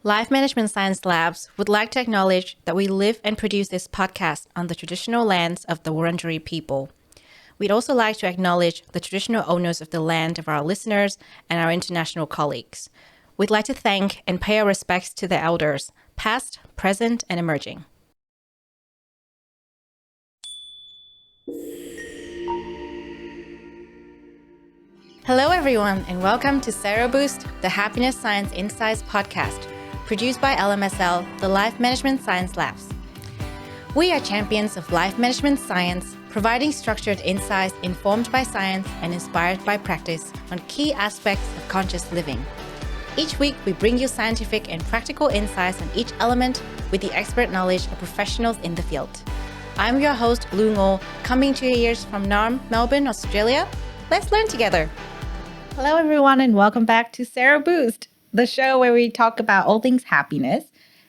Life Management Science Labs would like to acknowledge that we live and produce this podcast on the traditional lands of the Wurundjeri people. We'd also like to acknowledge the traditional owners of the land of our listeners and our international colleagues. We'd like to thank and pay our respects to the elders, past, present, and emerging. Hello, everyone, and welcome to SeroBoost, the Happiness Science Insights podcast, produced by LMSL, the Life Management Science Labs. We are champions of life management science, providing structured insights informed by science and inspired by practice on key aspects of conscious living. Each week, we bring you scientific and practical insights on each element with the expert knowledge of professionals in the field. I'm your host, Lu Ngo, coming to your ears from Naarm, Melbourne, Australia. Let's learn together. Hello, everyone, and welcome back to SeroBoost, the show where we talk about all things happiness.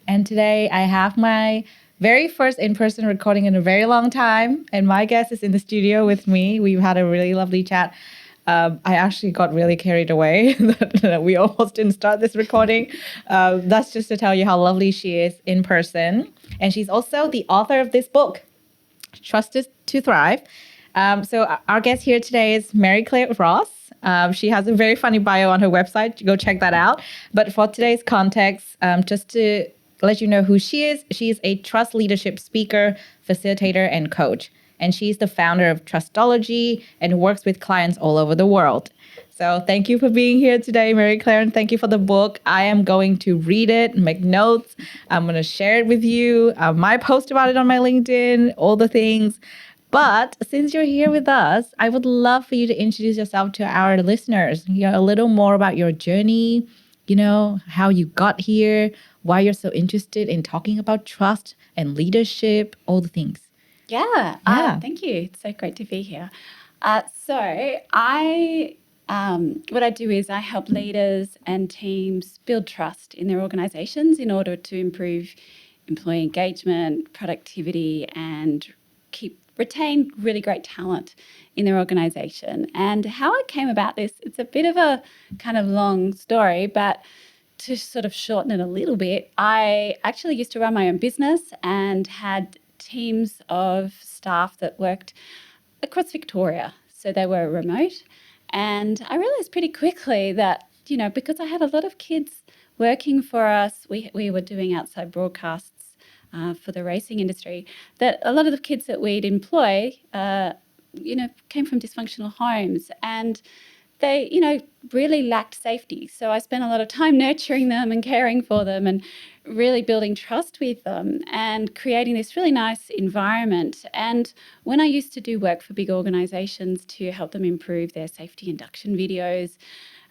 And today I have my very first in-person recording in a very long time, and my guest is in the studio with me. We've had a really lovely chat. I actually got really carried away that we almost didn't start this recording. That's just to tell you how lovely she is in person. And she's also the author of this book, Trusted to Thrive. So our guest here today is Mary Claire Ross. She has a very funny bio on her website. Go check that out. But for today's context, just to let you know who she is a trust leadership speaker, facilitator, and coach. And she's the founder of Trustology and works with clients all over the world. So thank you for being here today, Mary Claire, and thank you for the book. I am going to read it, make notes. I'm going to share it with you. I might post about it on my LinkedIn, all the things. But since you're here with us, I would love for you to introduce yourself to our listeners. A little more about your journey, how you got here, why you're so interested in talking about trust and leadership, all the things. Yeah. Thank you. It's so great to be here. What I do is I help leaders and teams build trust in their organizations in order to improve employee engagement, productivity, and retain really great talent in their organization. And how I came about this, it's a bit of a kind of long story, but to sort of shorten it a little bit, I actually used to run my own business and had teams of staff that worked across Victoria. So they were remote. And I realized pretty quickly that, because I had a lot of kids working for us, we were doing outside broadcasts for the racing industry, that a lot of the kids that we'd employ, came from dysfunctional homes, and they, really lacked safety. So I spent a lot of time nurturing them and caring for them and really building trust with them and creating this really nice environment. And when I used to do work for big organizations to help them improve their safety induction videos,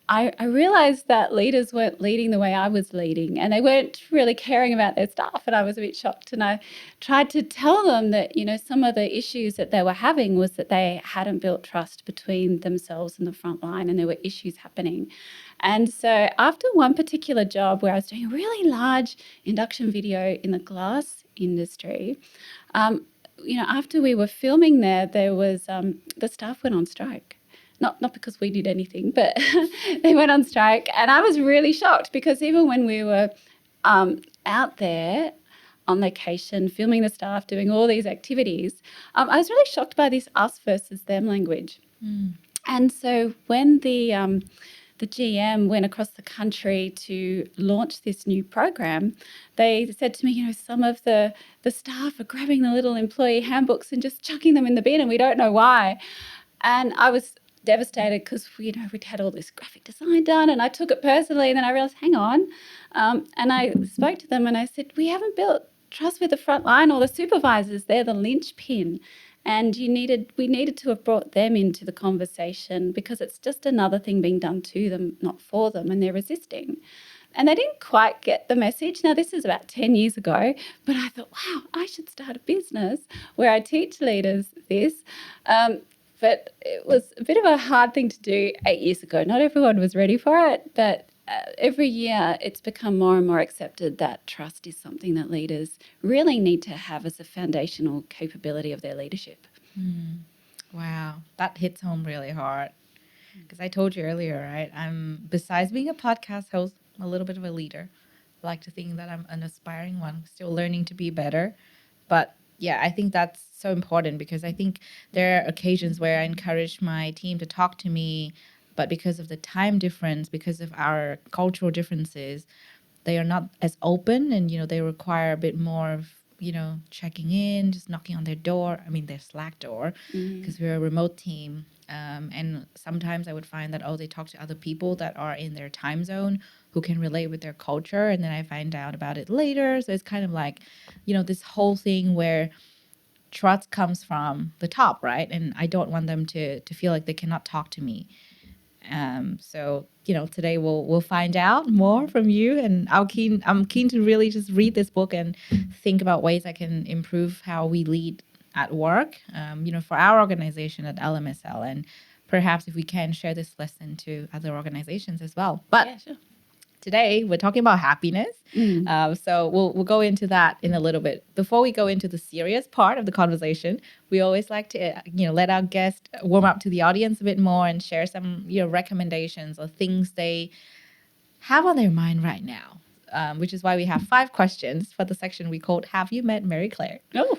I realized that leaders weren't leading the way I was leading, and they weren't really caring about their staff, and I was a bit shocked. And I tried to tell them that, some of the issues that they were having was that they hadn't built trust between themselves and the front line, and there were issues happening. And so after one particular job where I was doing a really large induction video in the glass industry, after we were filming there was the staff went on strike. Not because we did anything, but they went on strike. And I was really shocked because even when we were out there on location, filming the staff, doing all these activities, I was really shocked by this us versus them language. And so when the GM went across the country to launch this new program, they said to me, some of the staff are grabbing the little employee handbooks and just chucking them in the bin, and we don't know why. And I was devastated because we'd had all this graphic design done, and I took it personally. And then I realized, hang on, and I spoke to them and I said, we haven't built trust with the front line or the supervisors. They're the linchpin, and we needed to have brought them into the conversation because it's just another thing being done to them, not for them, and they're resisting. And they didn't quite get the message. Now, this is about 10 years ago, but I thought, wow, I should start a business where I teach leaders this. But it was a bit of a hard thing to do 8 years ago. Not everyone was ready for it, but every year it's become more and more accepted that trust is something that leaders really need to have as a foundational capability of their leadership. Wow, that hits home really hard. Because I told you earlier, right? I'm, besides being a podcast host, I'm a little bit of a leader. like to think that I'm an aspiring one, still learning to be better. But yeah, I think that's so important because I think there are occasions where I encourage my team to talk to me, but because of the time difference, because of our cultural differences, they are not as open, and they require a bit more of checking in, just knocking on their door, I mean their Slack door, because we're a remote team. And sometimes I would find that, they talk to other people that are in their time zone who can relate with their culture, and then I find out about it later. So it's kind of like this whole thing where trust comes from the top, right? And I don't want them to feel like they cannot talk to me. So today we'll find out more from you, and I'm keen to really just read this book and think about ways I can improve how we lead at work, for our organization at LMSL, and perhaps if we can share this lesson to other organizations as well. But Yeah, sure. today we're talking about happiness. So we'll go into that in a little bit. Before we go into the serious part of the conversation, we always like to let our guest warm up to the audience a bit more and share some recommendations or things they have on their mind right now. Which is why we have 5 questions for the section we called "Have You Met Mary Claire?" Oh,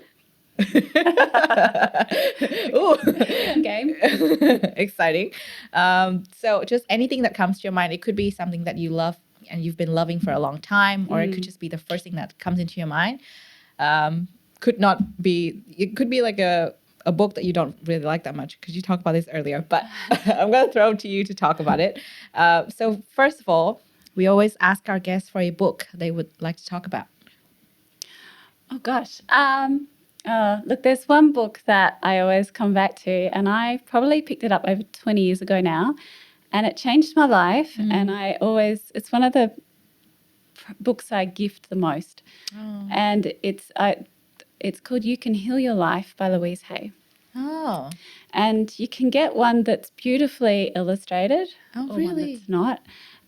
Ooh. game. Exciting. So just anything that comes to your mind. It could be something that you love and you've been loving for a long time, or it could just be the first thing that comes into your mind. Could not be, it could be like a book that you don't really like that much, because you talked about this earlier, but I'm going to throw it to you to talk about it. So first of all, we always ask our guests for a book they would like to talk about. Oh gosh. Look, there's one book that I always come back to, and I probably picked it up over 20 years ago now, and it changed my life. And it's one of the books I gift the most. And it's called You Can Heal Your Life by Louise Hay. Oh. And you can get one that's beautifully illustrated, Oh, or really? one that's not.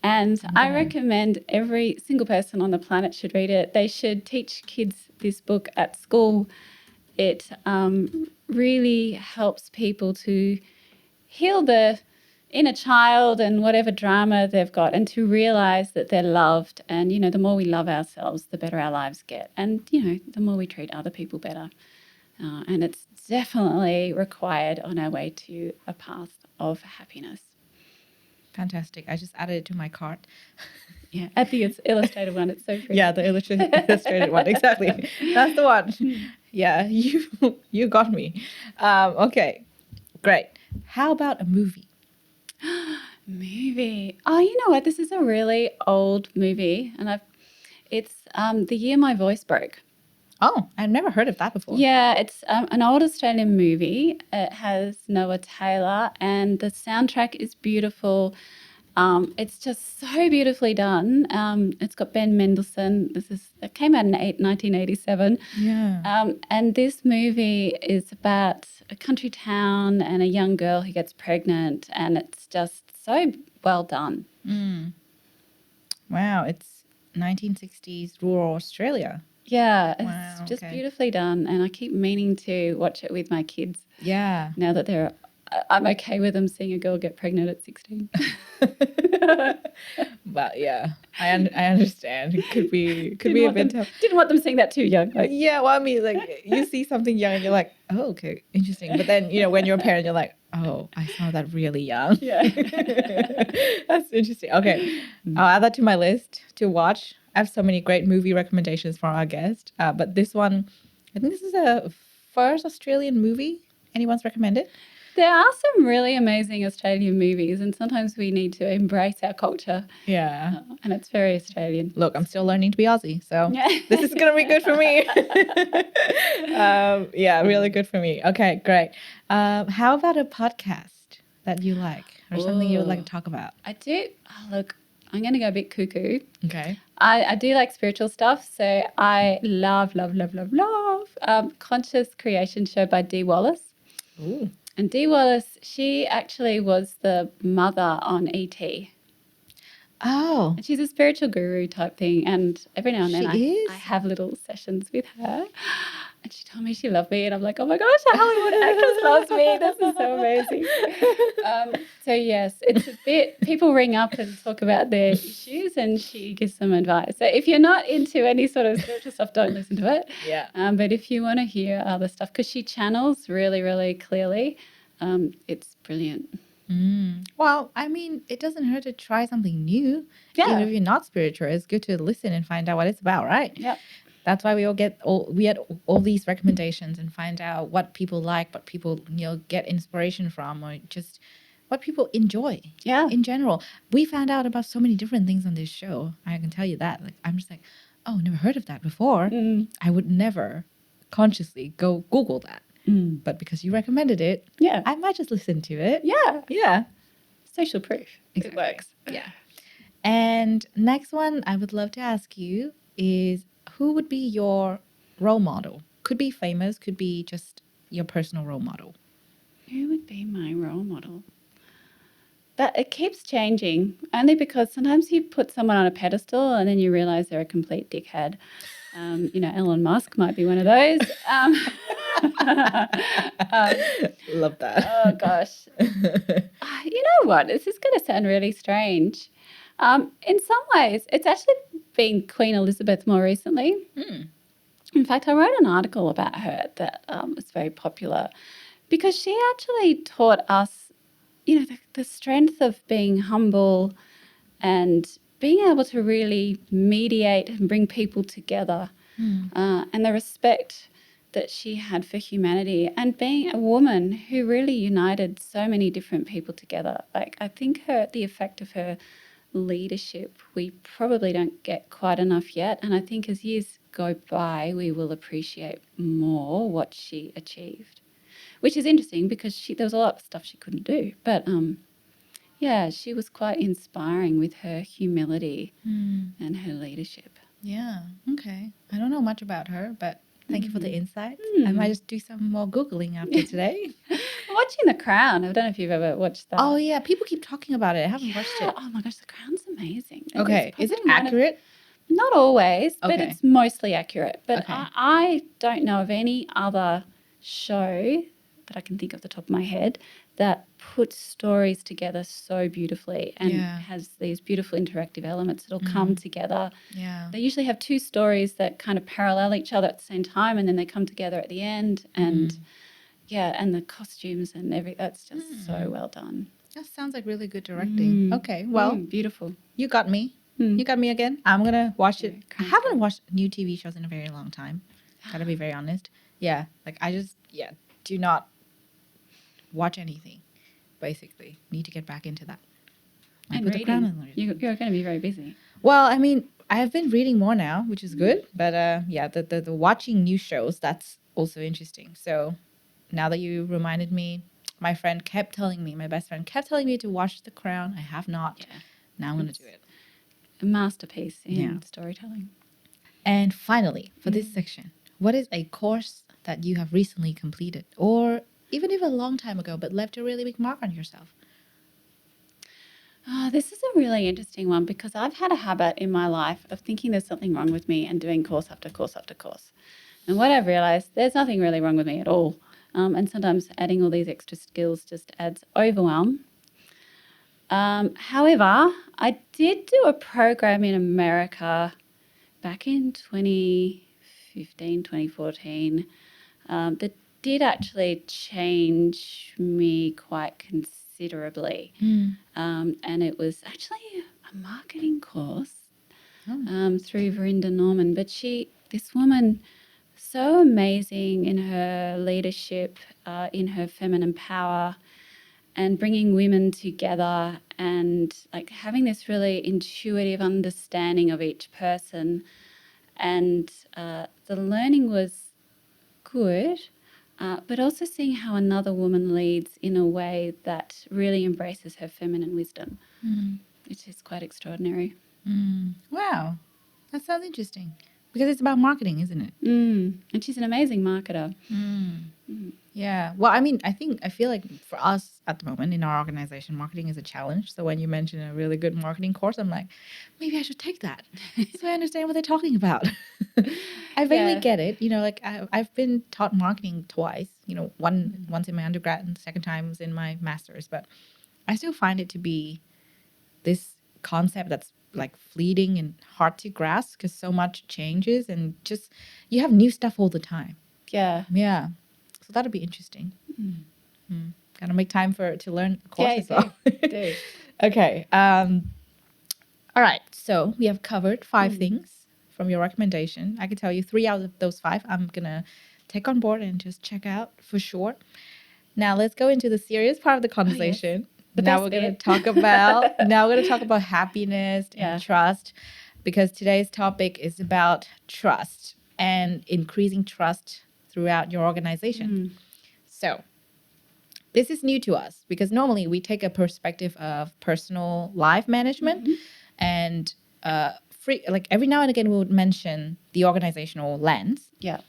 And I recommend every single person on the planet should read it. They should teach kids this book at school. It really helps people to heal the inner child and whatever drama they've got, and to realize that they're loved. And, the more we love ourselves, the better our lives get. And, the more we treat other people better. And it's definitely required on our way to a path of happiness. Fantastic. I just added it to my cart. Yeah, at the illustrated one, it's so pretty. Yeah, the illustrated one. Exactly. That's the one. Yeah, you got me. Okay, great. How about a movie? Movie. Oh, you know what? This is a really old movie, and it's The Year My Voice Broke. Oh, I've never heard of that before. Yeah, it's an old Australian movie. It has Noah Taylor, and the soundtrack is beautiful. It's just so beautifully done. It's got Ben Mendelsohn. It came out in 1987. Yeah. And this movie is about a country town and a young girl who gets pregnant, and it's just so well done. Wow, it's 1960s rural Australia. Yeah, it's Wow, just okay. beautifully done, and I keep meaning to watch it with my kids Yeah. now that I'm okay with them seeing a girl get pregnant at 16. But yeah, I understand. It could be a bit tough. Didn't want them seeing that too young. Yeah, well, I mean, like you see something young and you're like, oh, okay, interesting. But then, when you're a parent, you're like, oh, I saw that really young. Yeah. That's interesting. Okay, I'll add that to my list to watch. I have so many great movie recommendations from our guest. But this one, I think this is a first Australian movie anyone's recommended. There are some really amazing Australian movies, and sometimes we need to embrace our culture. Yeah. And it's very Australian. Look, I'm still learning to be Aussie, so this is going to be good for me. Yeah, really good for me. Okay, great. How about a podcast that you like, or something you would like to talk about? I do. Oh, look, I'm going to go a bit cuckoo. Okay. I do like spiritual stuff, so I love Conscious Creation Show by Dee Wallace. Ooh. And Dee Wallace, she actually was the mother on E.T. Oh. And she's a spiritual guru type thing, and every now and then She is? I have little sessions with her. And she told me she loved me. And I'm like, oh my gosh, a Hollywood actress loves me. This is so amazing. So, yes, it's a bit, people ring up and talk about their issues and she gives them advice. So if you're not into any sort of spiritual stuff, don't listen to it. Yeah. But if you want to hear other stuff, because she channels really, really clearly, it's brilliant. Well, I mean, it doesn't hurt to try something new. Yeah. Even if you're not spiritual, it's good to listen and find out what it's about, right? Yep. That's why we had all these recommendations and find out what people like, what people get inspiration from, or just what people enjoy. Yeah. In general, we found out about so many different things on this show. I can tell you that. Like, I'm just like, oh, never heard of that before. I would never consciously go Google that. But because you recommended it, Yeah. I might just listen to it. Yeah. Yeah. Social proof. It works. Yeah. And next one I would love to ask you is, who would be your role model? Could be famous, could be just your personal role model. Who would be my role model? But it keeps changing, only because sometimes you put someone on a pedestal and then you realize they're a complete dickhead. Elon Musk might be one of those. Love that. Oh, gosh. You know what? This is going to sound really strange. In some ways, it's actually been Queen Elizabeth more recently. In fact, I wrote an article about her that was very popular because she actually taught us, the strength of being humble and being able to really mediate and bring people together, and the respect that she had for humanity, and being a woman who really united so many different people together. Like, I think the effect of her leadership, we probably don't get quite enough yet. And I think as years go by, we will appreciate more what she achieved, which is interesting because there was a lot of stuff she couldn't do. But she was quite inspiring with her humility and her leadership. Yeah. Okay. I don't know much about her, but thank you for the insight. I might just do some more Googling after today. I'm watching The Crown. I don't know if you've ever watched that. Oh, yeah. People keep talking about it. I haven't watched it. Oh, my gosh. The Crown's amazing. Okay. Is it accurate? Not always, but Okay. it's mostly accurate. But Okay. I don't know of any other show that I can think of the top of my head that puts stories together so beautifully and has these beautiful interactive elements that'll come together. Yeah. They usually have two stories that kind of parallel each other at the same time, and then they come together at the end. And and the costumes and that's just so well done. That sounds like really good directing. Okay. Well, Beautiful. you got me. You got me again. I'm going to watch it. I Crown's haven't watched new TV shows in a very long time. Gotta be very honest. Yeah. Like, I just, do not watch anything, basically. Need to get back into that. And put The Crown reading. on it. You're going to be very busy. Well, I mean, I have been reading more now, which is good. But the watching new shows, that's also interesting. So now that you reminded me, my best friend kept telling me to watch The Crown. I have not. Yeah. Now I'm going to do it. A masterpiece in storytelling. And finally, for this section, what is a course that you have recently completed, or even if a long time ago, but left a really big mark on yourself? This is a really interesting one because I've had a habit in my life of thinking there's something wrong with me and doing course after course after course. And what I've realised, there's nothing really wrong with me at all. And sometimes adding all these extra skills just adds overwhelm. However, I did do a program in America back in 2015, 2014 that did actually change me quite considerably. And it was actually a marketing course through Verinda Norman. But this woman, so amazing in her leadership, in her feminine power, and bringing women together and like having this really intuitive understanding of each person. And the learning was good, but also seeing how another woman leads in a way that really embraces her feminine wisdom, which is quite extraordinary. Wow. That sounds interesting. Because it's about marketing, isn't it? And she's an amazing marketer. Yeah. Well, I mean, I feel like for us at the moment in our organization, marketing is a challenge. So when you mention a really good marketing course, I'm like, maybe I should take that so I understand what they're talking about. I vaguely Yeah. get it. Like I've been taught marketing twice, once in my undergrad and the second time was in my master's, but I still find it to be this concept that's like fleeting and hard to grasp because so much changes and just you have new stuff all the time. Yeah. Yeah. So that'll be interesting. Gotta make time to learn the course Yeah, as well. do. Okay. All right. So we have covered 5 things from your recommendation. I can tell you 3 out of those 5 I'm gonna take on board and just check out for sure. Now let's go into the serious part of the Oh, yes. conversation. The Now best we're gonna bit. talk about now we're gonna talk about happiness Yeah. and trust because today's topic is about trust and increasing trust throughout your organization. So this is new to us because normally we take a perspective of personal life management and like every now and again we would mention the organizational lens. Yeah.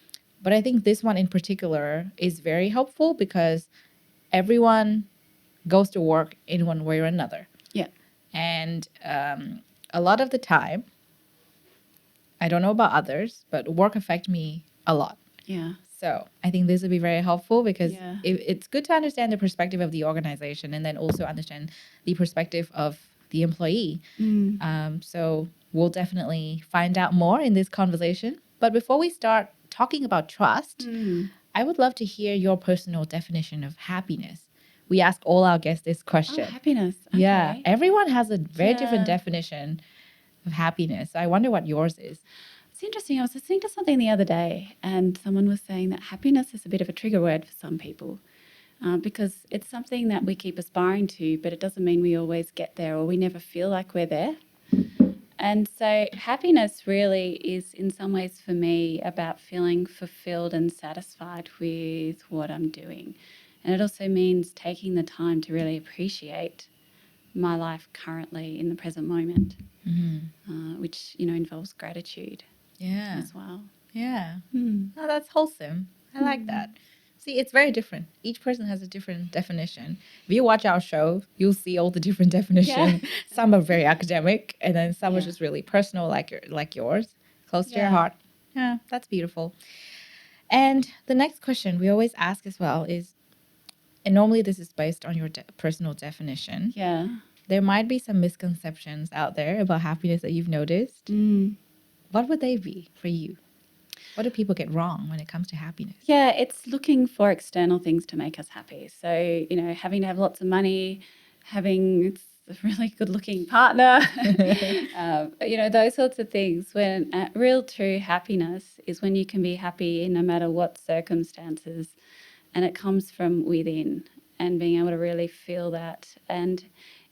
But I think this one in particular is very helpful because everyone goes to work in one way or another. Yeah. And a lot of the time, I don't know about others, but work affect me a lot. Yeah. So I think this would be very helpful because Yeah. it's good to understand the perspective of the organization and then also understand the perspective of the employee. So we'll definitely find out more in this conversation. But before we start talking about trust, I would love to hear your personal definition of happiness. We ask all our guests this question. Oh, happiness. Yeah, Okay. everyone has a very different Yeah. definition of happiness. I wonder what yours is. It's interesting. I was listening to something the other day, and someone was saying that happiness is a bit of a trigger word for some people because it's something that we keep aspiring to, but it doesn't mean we always get there or we never feel like we're there. And so, happiness really is, in some ways, for me, about feeling fulfilled and satisfied with what I'm doing. And it also means taking the time to really appreciate my life currently in the present moment, which, involves gratitude Yeah. as well. Yeah. Oh, that's wholesome. I like that. See, it's very different. Each person has a different definition. If you watch our show, you'll see all the different definitions. Some are very academic, and then some are Yeah. just really personal, like yours, close to your Yeah. heart. Yeah, that's beautiful. And the next question we always ask as well is, and normally this is based on your personal definition. Yeah. There might be some misconceptions out there about happiness that you've noticed. What would they be for you? What do people get wrong when it comes to happiness? Yeah, it's looking for external things to make us happy. So, having to have lots of money, having a really good looking partner, those sorts of things. When real true happiness is when you can be happy in no matter what circumstances, and it comes from within and being able to really feel that. And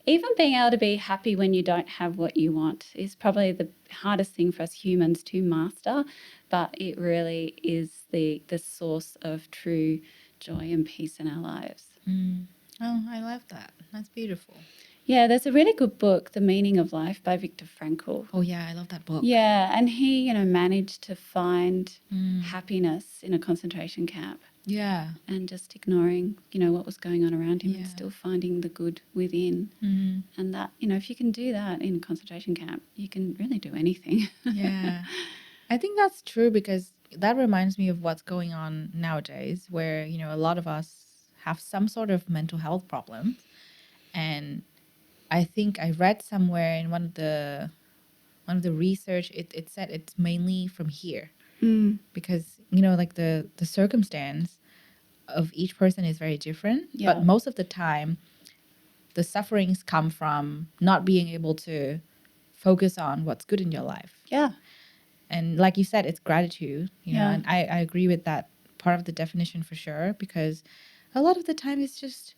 even being able to be happy when you don't have what you want is probably the hardest thing for us humans to master, but it really is the source of true joy and peace in our lives. Oh, I love that. That's beautiful. Yeah, there's a really good book, The Meaning of Life by Viktor Frankl. Oh, yeah, I love that book. Yeah, and he, managed to find happiness in a concentration camp. Yeah. And just ignoring, what was going on around him and Yeah. still finding the good within. And that, if you can do that in a concentration camp, you can really do anything. Yeah. I think that's true because that reminds me of what's going on nowadays where, a lot of us have some sort of mental health problem. And I think I read somewhere in one of the research, it said it's mainly from here. Because, like the circumstance of each person is very different. Yeah. But most of the time, the sufferings come from not being able to focus on what's good in your life. Yeah. And like you said, it's gratitude, Yeah. and I agree with that part of the definition for sure, because a lot of the time it's just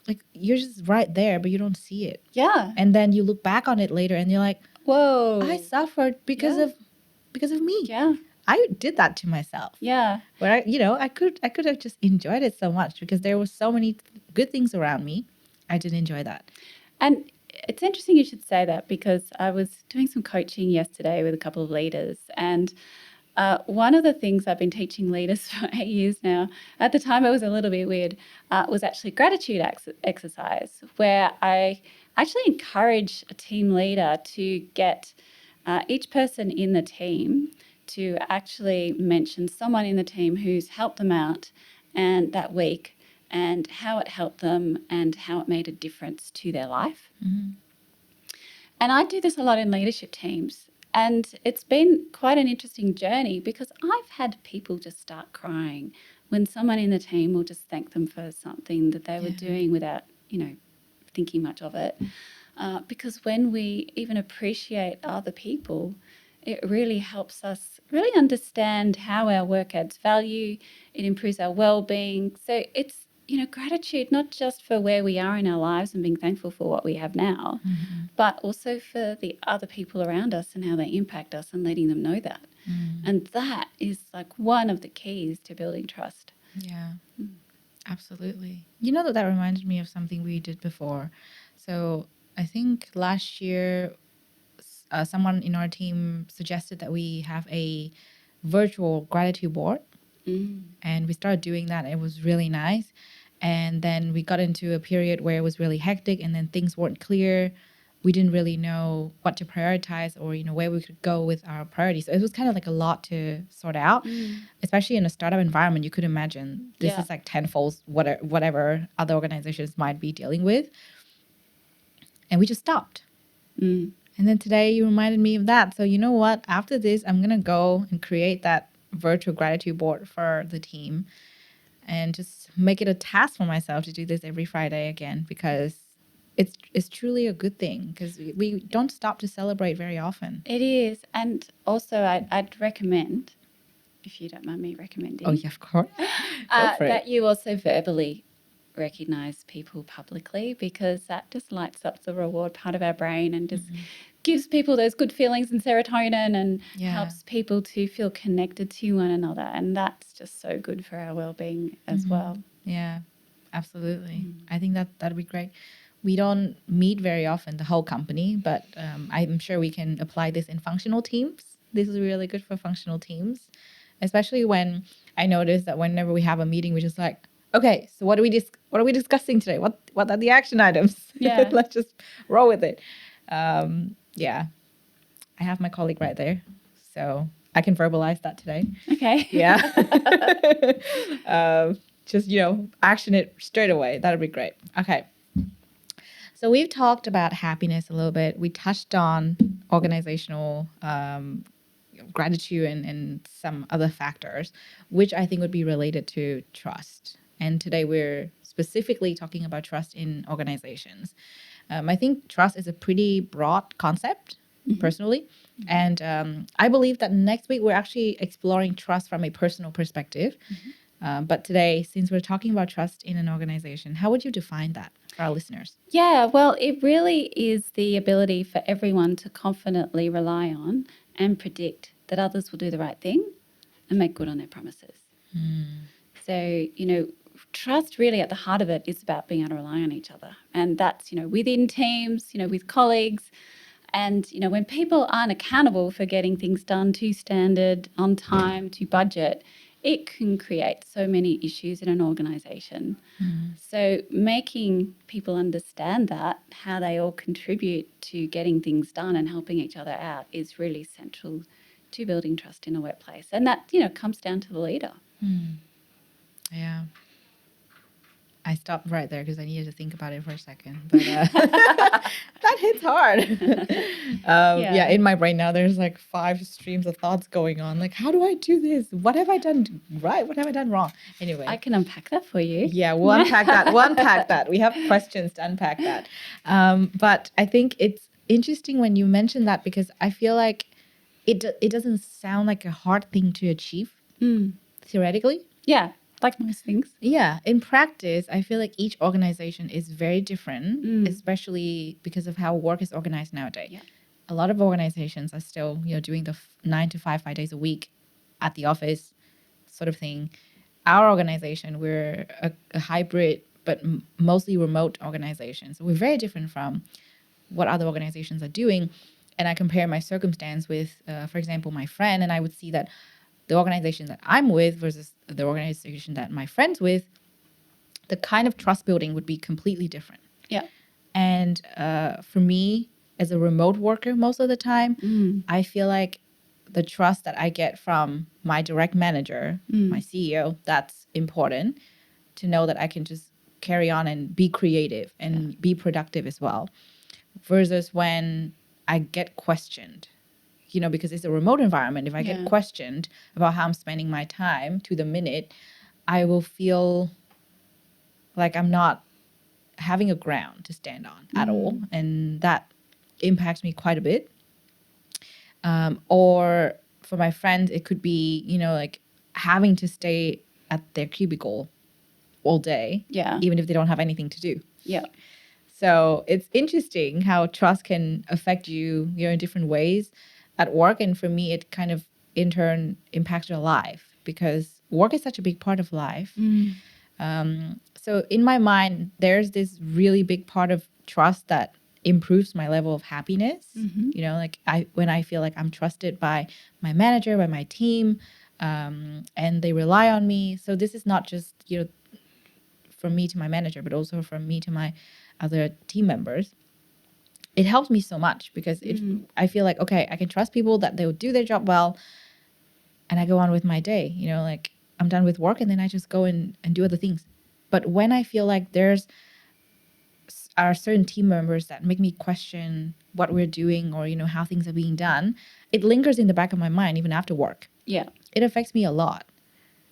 like you're just right there, but you don't see it. Yeah. And then you look back on it later and you're like, Whoa. I suffered because Yeah. of me. Yeah. I did that to myself. Yeah. But I could have just enjoyed it so much because there was so many good things around me. I did enjoy that. And it's interesting you should say that because I was doing some coaching yesterday with a couple of leaders, and One of the things I've been teaching leaders for 8 years now, at the time it was a little bit weird, was actually gratitude exercise, where I actually encourage a team leader to get each person in the team to actually mention someone in the team who's helped them out and that week and how it helped them and how it made a difference to their life. And I do this a lot in leadership teams. And it's been quite an interesting journey because I've had people just start crying when someone in the team will just thank them for something that they were doing without, thinking much of it. Because when we even appreciate other people, it really helps us really understand how our work adds value. It improves our well-being. So it's, gratitude, not just for where we are in our lives and being thankful for what we have now, but also for the other people around us and how they impact us and letting them know that. And that is like one of the keys to building trust. Yeah, absolutely. You know that reminded me of something we did before. So I think last year, someone in our team suggested that we have a virtual gratitude board. And we started doing that. It was really nice. And then we got into a period where it was really hectic and then things weren't clear. We didn't really know what to prioritize or, where we could go with our priorities. So it was kind of like a lot to sort out, especially in a startup environment. You could imagine this is like tenfold whatever other organizations might be dealing with. And we just stopped. And then today you reminded me of that. So you know what? After this, I'm going to go and create that virtual gratitude board for the team and just make it a task for myself to do this every Friday again, because it's truly a good thing because we don't stop to celebrate very often. It is. And also I'd recommend, if you don't mind me recommending. Oh, yeah, of course. That you also verbally recognize people publicly, because that just lights up the reward part of our brain and just gives people those good feelings and serotonin and helps people to feel connected to one another. And that's just so good for our well-being as well. Yeah, absolutely. I think that'd be great. We don't meet very often, the whole company, but I'm sure we can apply this in functional teams. This is really good for functional teams, especially when I notice that whenever we have a meeting, we're just like, okay, so what are we discussing today? What are the action items? Yeah. Let's just roll with it. Yeah, I have my colleague right there, so I can verbalize that today. Okay. Yeah. Just, action it straight away. That'd be great. Okay. So we've talked about happiness a little bit. We touched on organizational gratitude and some other factors, which I think would be related to trust. And today we're specifically talking about trust in organizations. I think trust is a pretty broad concept, personally. And I believe that next week we're actually exploring trust from a personal perspective. But today, since we're talking about trust in an organization, how would you define that for our listeners? Yeah, well, it really is the ability for everyone to confidently rely on and predict that others will do the right thing and make good on their promises. So, trust really at the heart of it is about being able to rely on each other. And that's, within teams, with colleagues. And, when people aren't accountable for getting things done to standard, on time, to budget, it can create so many issues in an organisation. So making people understand that, how they all contribute to getting things done and helping each other out is really central to building trust in a workplace. And that, comes down to the leader. Yeah. I stopped right there because I needed to think about it for a second. But that hits hard. In my brain now, there's like 5 streams of thoughts going on. Like, how do I do this? What have I done right? What have I done wrong? Anyway. I can unpack that for you. Yeah, we'll unpack that. We'll unpack that. We have questions to unpack that. But I think it's interesting when you mention that because I feel like it doesn't sound like a hard thing to achieve, theoretically. Yeah. Like most things. Yeah. In practice, I feel like each organization is very different, especially because of how work is organized nowadays. Yeah. A lot of organizations are still, doing the 9 to 5 days a week at the office sort of thing. Our organization, we're a hybrid, but mostly remote organization. So we're very different from what other organizations are doing. And I compare my circumstance with, for example, my friend, and I would see that the organization that I'm with versus the organization that my friends with, the kind of trust building would be completely different. Yeah. And for me, as a remote worker, most of the time, I feel like the trust that I get from my direct manager, my CEO, that's important to know that I can just carry on and be creative and be productive as well. Versus when I get questioned, because it's a remote environment, if I get questioned about how I'm spending my time to the minute, I will feel like I'm not having a ground to stand on at all. And that impacts me quite a bit. Or for my friends, it could be, like having to stay at their cubicle all day, even if they don't have anything to do. Yeah. So it's interesting how trust can affect you, in different ways at work. And for me, it kind of in turn impacts your life because work is such a big part of life. So in my mind, there's this really big part of trust that improves my level of happiness. Like when I feel like I'm trusted by my manager, by my team, and they rely on me. So this is not just, from me to my manager, but also from me to my other team members. It helps me so much because I feel like, okay, I can trust people that they will do their job well. And I go on with my day, like I'm done with work and then I just go and do other things. But when I feel like are certain team members that make me question what we're doing or, how things are being done, it lingers in the back of my mind even after work. Yeah. It affects me a lot.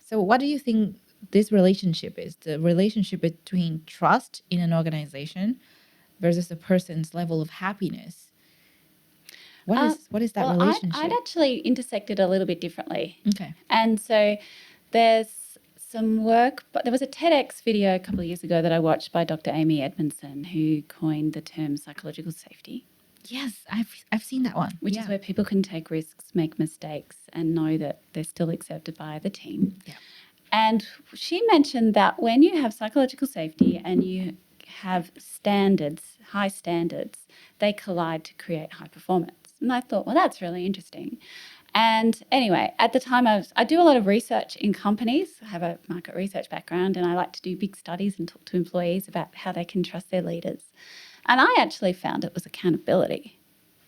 So what do you think this relationship is? The relationship between trust in an organization versus a person's level of happiness. What is that relationship? I'd actually intersect it a little bit differently. Okay. And so there's some work, but there was a TEDx video a couple of years ago that I watched by Dr. Amy Edmondson, who coined the term psychological safety. Yes, I've seen that one. Which is where people can take risks, make mistakes, and know that they're still accepted by the team. Yeah. And she mentioned that when you have psychological safety and you have standards, high standards, they collide to create high performance. And I thought, well, that's really interesting. And anyway, at the time I do a lot of research in companies. I have a market research background and I like to do big studies and talk to employees about how they can trust their leaders. And I actually found it was accountability,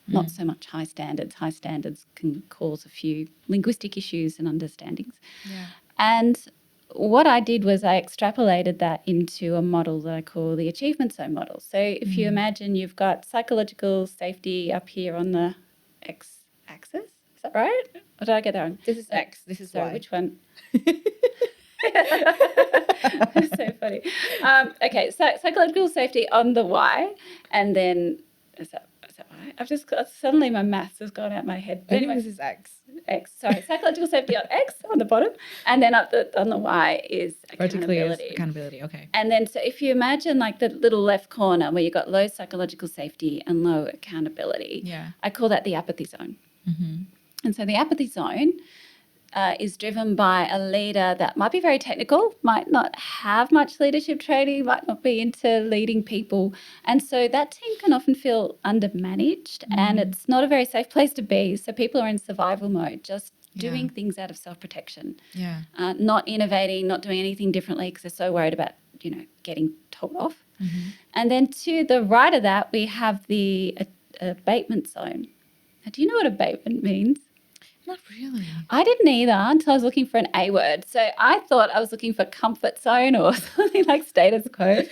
not so much high standards. High standards can cause a few linguistic issues and understandings. Yeah. And what I did was I extrapolated that into a model that I call the achievement zone model. So if you imagine you've got psychological safety up here on the x-axis, is that right? Or did I get that wrong? This is X. This is Y. Which one? That's so funny. Okay, so psychological safety on the Y, and then is that Y? I've just got, suddenly my maths has gone out my head. But anyway, this is X. Sorry, psychological safety on X on the bottom, and then on the Y is vertically accountability. Is accountability. Okay. And then so if you imagine like the little left corner where you've got low psychological safety and low accountability, I call that the apathy zone. And so the apathy zone is driven by a leader that might be very technical, might not have much leadership training, might not be into leading people. And so that team can often feel undermanaged and it's not a very safe place to be. So people are in survival mode, just doing things out of self-protection, not innovating, not doing anything differently because they're so worried about, getting told off. And then to the right of that, we have the abatement zone. Now, do you know what abatement means? Not really. I didn't either until I was looking for an A word. So I thought I was looking for comfort zone or something like status quo.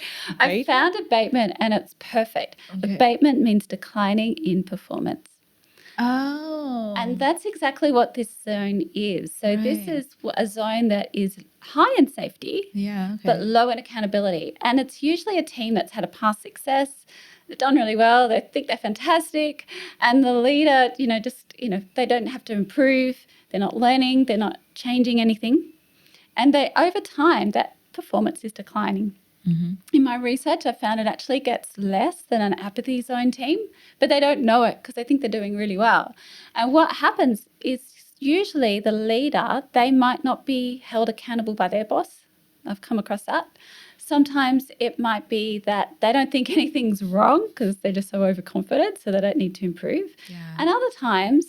I found abatement and it's perfect. Okay. Abatement means declining in performance. Oh. And that's exactly what this zone is. So this is a zone that is high in safety, but low in accountability. And it's usually a team that's had a past success. They've done really well. They think they're fantastic. And the leader, they don't have to improve. They're not learning. They're not changing anything. And over time, that performance is declining. In my research, I found it actually gets less than an apathy zone team, but they don't know it because they think they're doing really well. And what happens is usually the leader, they might not be held accountable by their boss. I've come across that. Sometimes it might be that they don't think anything's wrong because they're just so overconfident, so they don't need to improve. And other times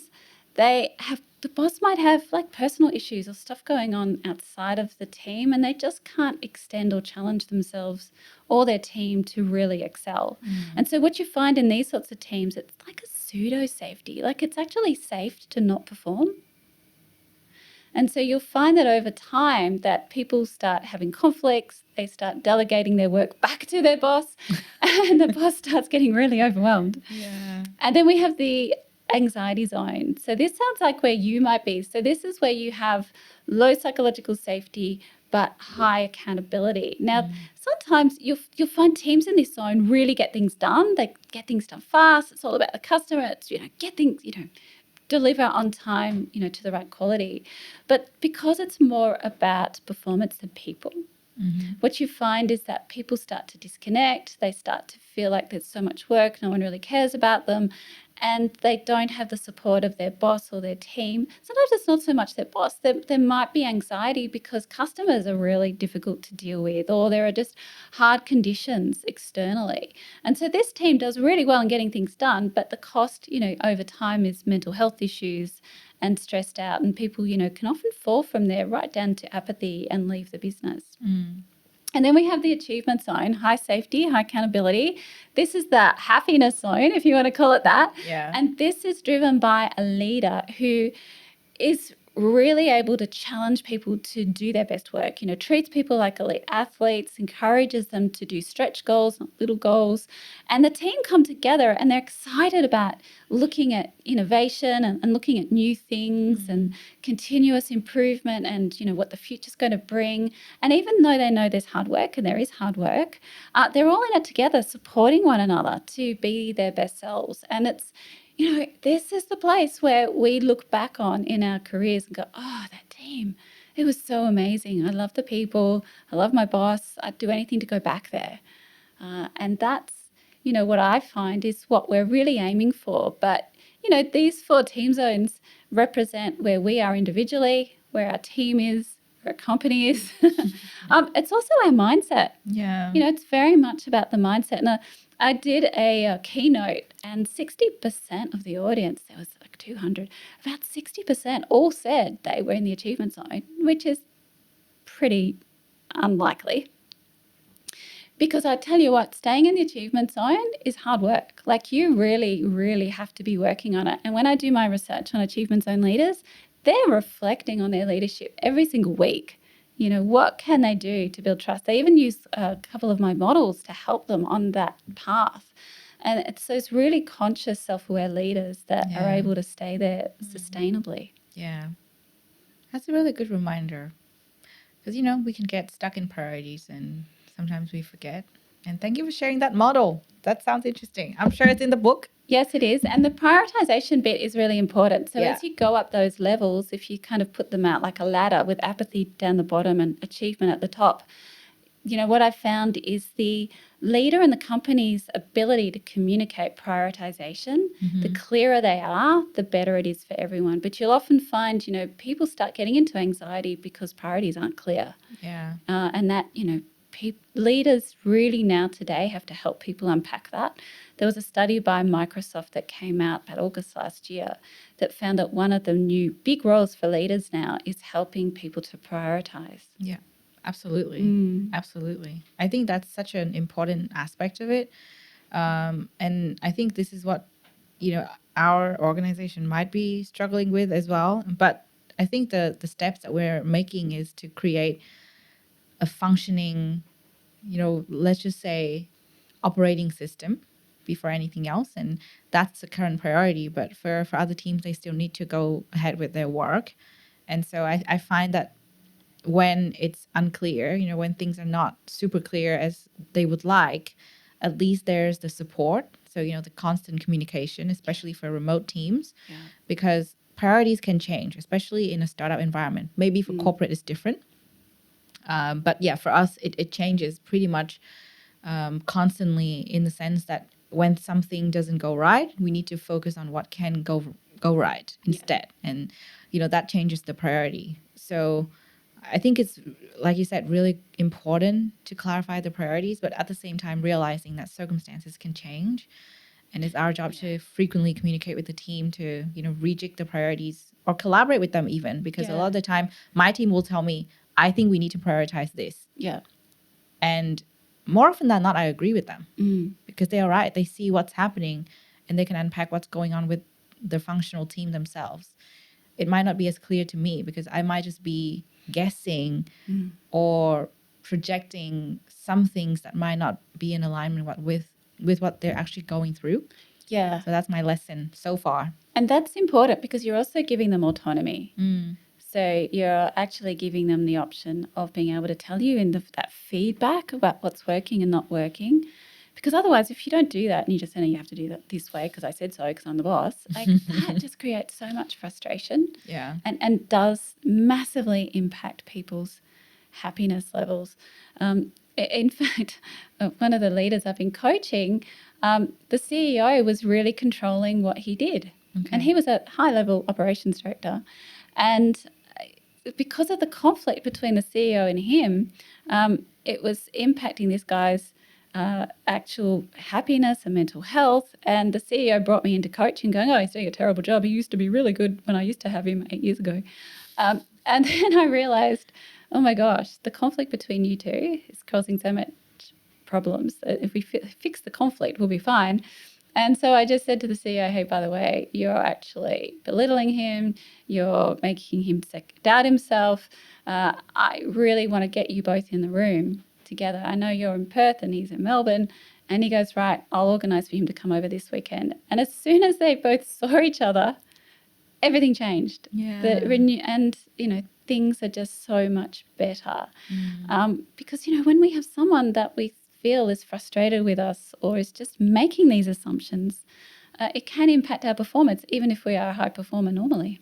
the boss might have like personal issues or stuff going on outside of the team, and they just can't extend or challenge themselves or their team to really excel. And so what you find in these sorts of teams, it's like a pseudo safety, like it's actually safe to not perform. And so you'll find that over time that people start having conflicts, they start delegating their work back to their boss, and the boss starts getting really overwhelmed. Yeah. And then we have the anxiety zone. So this sounds like where you might be. So this is where you have low psychological safety but high accountability. Now, sometimes you'll find teams in this zone really get things done. They get things done fast. It's all about the customer. It's, get things, deliver on time, to the right quality. But because it's more about performance than people, what you find is that people start to disconnect. They start to feel like there's so much work, no one really cares about them, and they don't have the support of their boss or their team. Sometimes it's not so much their boss. There might be anxiety because customers are really difficult to deal with, or there are just hard conditions externally. And so this team does really well in getting things done, but the cost, over time is mental health issues and stressed out, and people, can often fall from there right down to apathy and leave the business. And then we have the achievement zone, high safety, high accountability. This is the happiness zone, if you want to call it that. Yeah. And this is driven by a leader who is really able to challenge people to do their best work, treats people like elite athletes, encourages them to do stretch goals, not little goals. And the team come together and they're excited about looking at innovation and looking at new things and continuous improvement and, what the future's going to bring. And even though they know there's hard work, and there is hard work, they're all in it together, supporting one another to be their best selves. And it's, this is the place where we look back on in our careers and go, oh, that team, it was so amazing. I love the people. I love my boss. I'd do anything to go back there. And that's, what I find is what we're really aiming for. But, these 4 team zones represent where we are individually, where our team is, where our company is. It's also our mindset. Yeah. It's very much about the mindset. And I did a keynote, and 60% of the audience, there was like 200, about 60% all said they were in the achievement zone, which is pretty unlikely. Because I tell you what, staying in the achievement zone is hard work. Like, you really, really have to be working on it. And when I do my research on achievement zone leaders, they're reflecting on their leadership every single week. What can they do to build trust? They even use a couple of my models to help them on that path. And it's those really conscious, self-aware leaders that are able to stay there sustainably. Yeah. That's a really good reminder. Because, we can get stuck in priorities and sometimes we forget. And thank you for sharing that model. That sounds interesting. I'm sure it's in the book. Yes, it is. And the prioritization bit is really important. So Yeah. as you go up those levels, if you kind of put them out like a ladder with apathy down the bottom and achievement at the top, what I found is the leader and the company's ability to communicate prioritization, the clearer they are, the better it is for everyone. But you'll often find, people start getting into anxiety because priorities aren't clear. Yeah. And that, leaders really now today have to help people unpack that. There was a study by Microsoft that came out about August last year that found that one of the new big roles for leaders now is helping people to prioritize. Yeah. Absolutely. Absolutely. I think that's such an important aspect of it. And I think this is what, our organization might be struggling with as well. But I think the steps that we're making is to create a functioning, let's just say, operating system before anything else. And that's the current priority. But for other teams, they still need to go ahead with their work. And so I find that when it's unclear, when things are not super clear as they would like, at least there's the support. So, the constant communication, especially for remote teams, because priorities can change, especially in a startup environment. Maybe for corporate, it's different. But yeah, for us, it changes pretty much constantly, in the sense that when something doesn't go right, we need to focus on what can go right instead. And, that changes the priority. So I think it's, like you said, really important to clarify the priorities, but at the same time realizing that circumstances can change. And it's our job to frequently communicate with the team to, rejig the priorities or collaborate with them even, because a lot of the time my team will tell me, I think we need to prioritize this. Yeah. And more often than not, I agree with them because they are right. They see what's happening and they can unpack what's going on with the functional team themselves. It might not be as clear to me because I might just be guessing or projecting some things that might not be in alignment with what they're actually going through. Yeah. So that's my lesson so far. And that's important because you're also giving them autonomy. So you're actually giving them the option of being able to tell you in that feedback about what's working and not working. Because otherwise, if you don't do that and you just say, no, you have to do that this way because I said so because I'm the boss, like that just creates so much frustration. Yeah. And does massively impact people's happiness levels. In fact, one of the leaders I've been coaching, the CEO was really controlling what he did. Okay. And he was a high-level operations director. And because of the conflict between the CEO and him, it was impacting this guy's actual happiness and mental health. And the CEO brought me into coaching going, oh, he's doing a terrible job. He used to be really good when I used to have him 8 years ago. And then I realized, oh my gosh, the conflict between you two is causing so much problems. If we fix the conflict, we'll be fine. And so I just said to the CEO, hey, by the way, you're actually belittling him. You're making him doubt himself. I really want to get you both in the room together. I know you're in Perth and he's in Melbourne. And he goes, right, I'll organise for him to come over this weekend. And as soon as they both saw each other, everything changed. Yeah. Things are just so much better. Because, when we have someone that we feel is frustrated with us or is just making these assumptions, it can impact our performance, even if we are a high performer normally.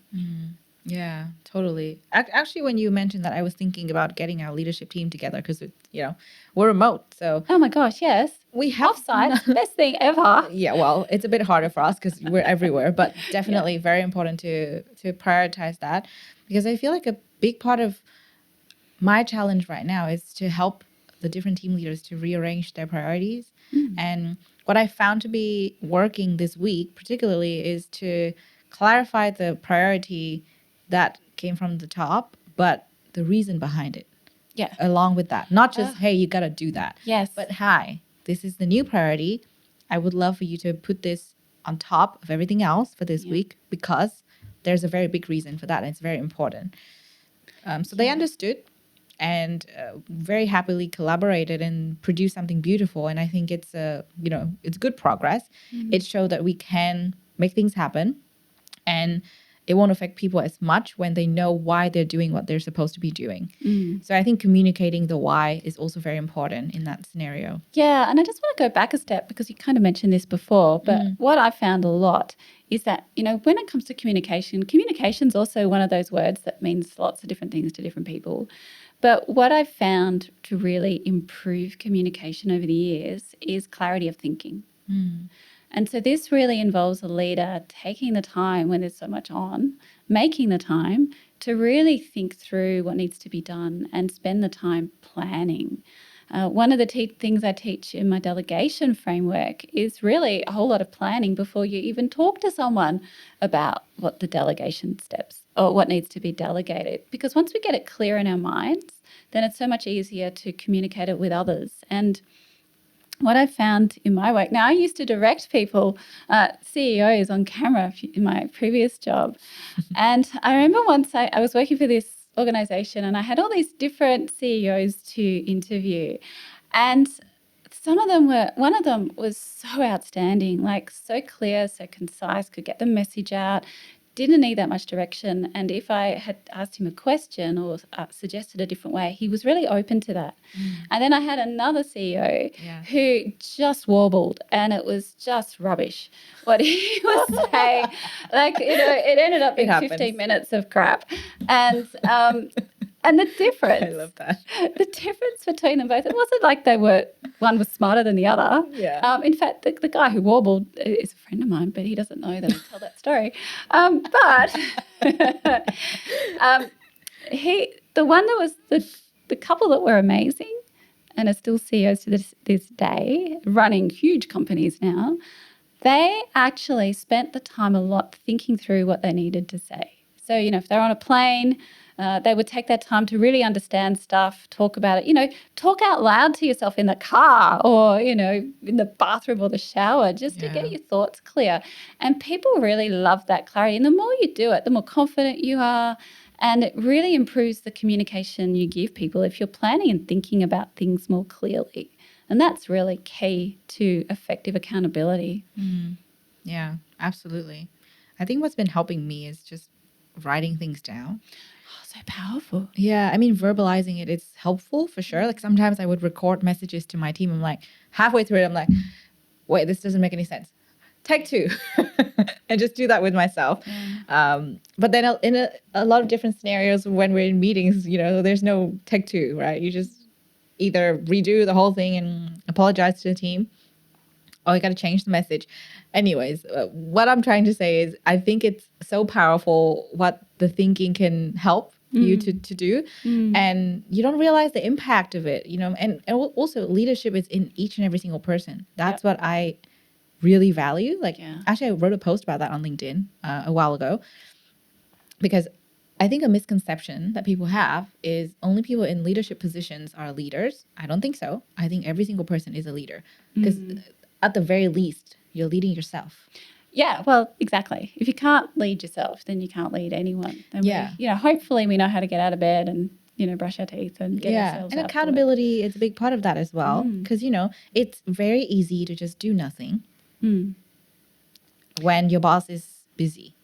Yeah, totally. Actually, when you mentioned that, I was thinking about getting our leadership team together because, we're remote. So, oh my gosh, yes. We have offsite, best thing ever. Yeah, well, it's a bit harder for us because we're everywhere, but definitely very important to prioritize that, because I feel like a big part of my challenge right now is to help the different team leaders to rearrange their priorities. And what I found to be working this week particularly is to clarify the priority that came from the top, but the reason behind it. Yeah. Along with that. Not just, hey, you got to do that. Yes. But hi, this is the new priority. I would love for you to put this on top of everything else for this week, because there's a very big reason for that. And it's very important. So they understood and very happily collaborated and produced something beautiful. And I think it's it's good progress. It showed that we can make things happen, and it won't affect people as much when they know why they're doing what they're supposed to be doing. So I think communicating the why is also very important in that scenario. Yeah, and I just want to go back a step because you kind of mentioned this before, but what I found a lot is that, when it comes to communication's also one of those words that means lots of different things to different people. But what I've found to really improve communication over the years is clarity of thinking. And so this really involves a leader taking the time when there's so much on, making the time to really think through what needs to be done and spend the time planning. One of the things I teach in my delegation framework is really a whole lot of planning before you even talk to someone about what the delegation steps or what needs to be delegated. Because once we get it clear in our minds, then it's so much easier to communicate it with others. And what I found in my work, now I used to direct people, CEOs on camera in my previous job. And I remember once I was working for this organization and I had all these different CEOs to interview. And one of them was so outstanding, like so clear, so concise, could get the message out, didn't need that much direction. And if I had asked him a question or suggested a different way, he was really open to that. And then I had another CEO who just warbled, and it was just rubbish what he was saying. It ended up being 15 minutes of crap. And the difference, I love that. The difference between them both, it wasn't like one was smarter than the other. Yeah. In fact, the guy who warbled is a friend of mine, but he doesn't know that I tell that story. The one that was the couple that were amazing and are still CEOs to this day, running huge companies now, they actually spent the time a lot thinking through what they needed to say. So, if they're on a plane, they would take their time to really understand stuff, talk about it, talk out loud to yourself in the car or, in the bathroom or the shower just to get your thoughts clear. And people really love that clarity. And the more you do it, the more confident you are. And it really improves the communication you give people if you're planning and thinking about things more clearly. And that's really key to effective accountability. Yeah, absolutely. I think what's been helping me is just writing things down. Oh, so powerful. Yeah, I mean, verbalizing it, it's helpful for sure. Like sometimes I would record messages to my team. I'm like, halfway through it, I'm like, wait, this doesn't make any sense. Take two. And just do that with myself. But then in a lot of different scenarios when we're in meetings, there's no take two, right? You just either redo the whole thing and apologize to the team, or you got to change the message. Anyways, what I'm trying to say is I think it's so powerful what the thinking can help you to do. And you don't realize the impact of it, and also leadership is in each and every single person. That's what I really value. Actually, I wrote a post about that on LinkedIn a while ago, because I think a misconception that people have is only people in leadership positions are leaders. I don't think so. I think every single person is a leader, because at the very least, you're leading yourself. Yeah, well, exactly. If you can't lead yourself, then you can't lead anyone. And hopefully we know how to get out of bed and, brush our teeth and get ourselves and out accountability is a big part of that as well, because, it's very easy to just do nothing when your boss is busy,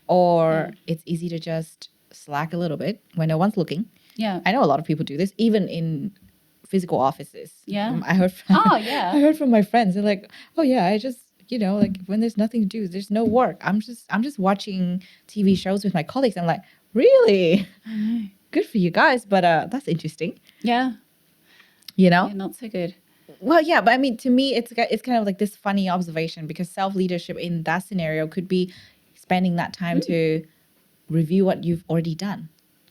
or it's easy to just slack a little bit when no one's looking. Yeah. I know a lot of people do this, even in physical offices. Yeah. I heard I heard from my friends. They're like, oh yeah, I just, when there's nothing to do, there's no work. I'm just watching TV shows with my colleagues. I'm like, really? I know. Good for you guys, but that's interesting. Yeah. Yeah, not so good. Well, yeah, but I mean, to me, it's kind of like this funny observation, because self-leadership in that scenario could be spending that time to review what you've already done.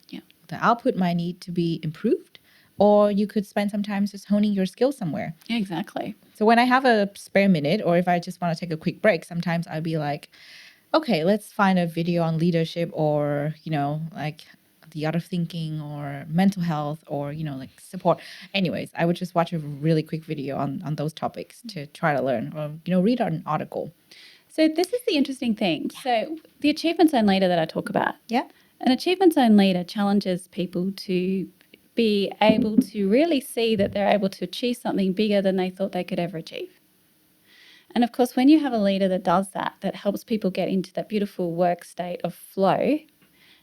Yeah. The output might need to be improved, or you could spend some time just honing your skills somewhere. Exactly. So when I have a spare minute, or if I just want to take a quick break, sometimes I'll be like, okay, let's find a video on leadership, or, like the art of thinking, or mental health, or, like support. Anyways, I would just watch a really quick video on those topics to try to learn, or, read an article. So this is the interesting thing. So the achievement zone leader that I talk about. Yeah. An achievement zone leader challenges people to be able to really see that they're able to achieve something bigger than they thought they could ever achieve. And of course, when you have a leader that does that, that helps people get into that beautiful work state of flow,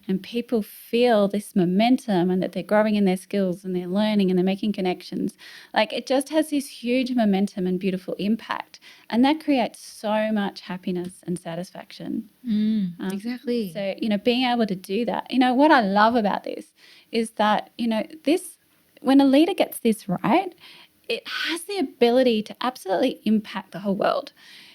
and people feel this momentum and that they're growing in their skills and they're learning and they're making connections, like it just has this huge momentum and beautiful impact. And that creates so much happiness and satisfaction. Exactly. So, being able to do that, what I love about this is that, when a leader gets this right, it has the ability to absolutely impact the whole world.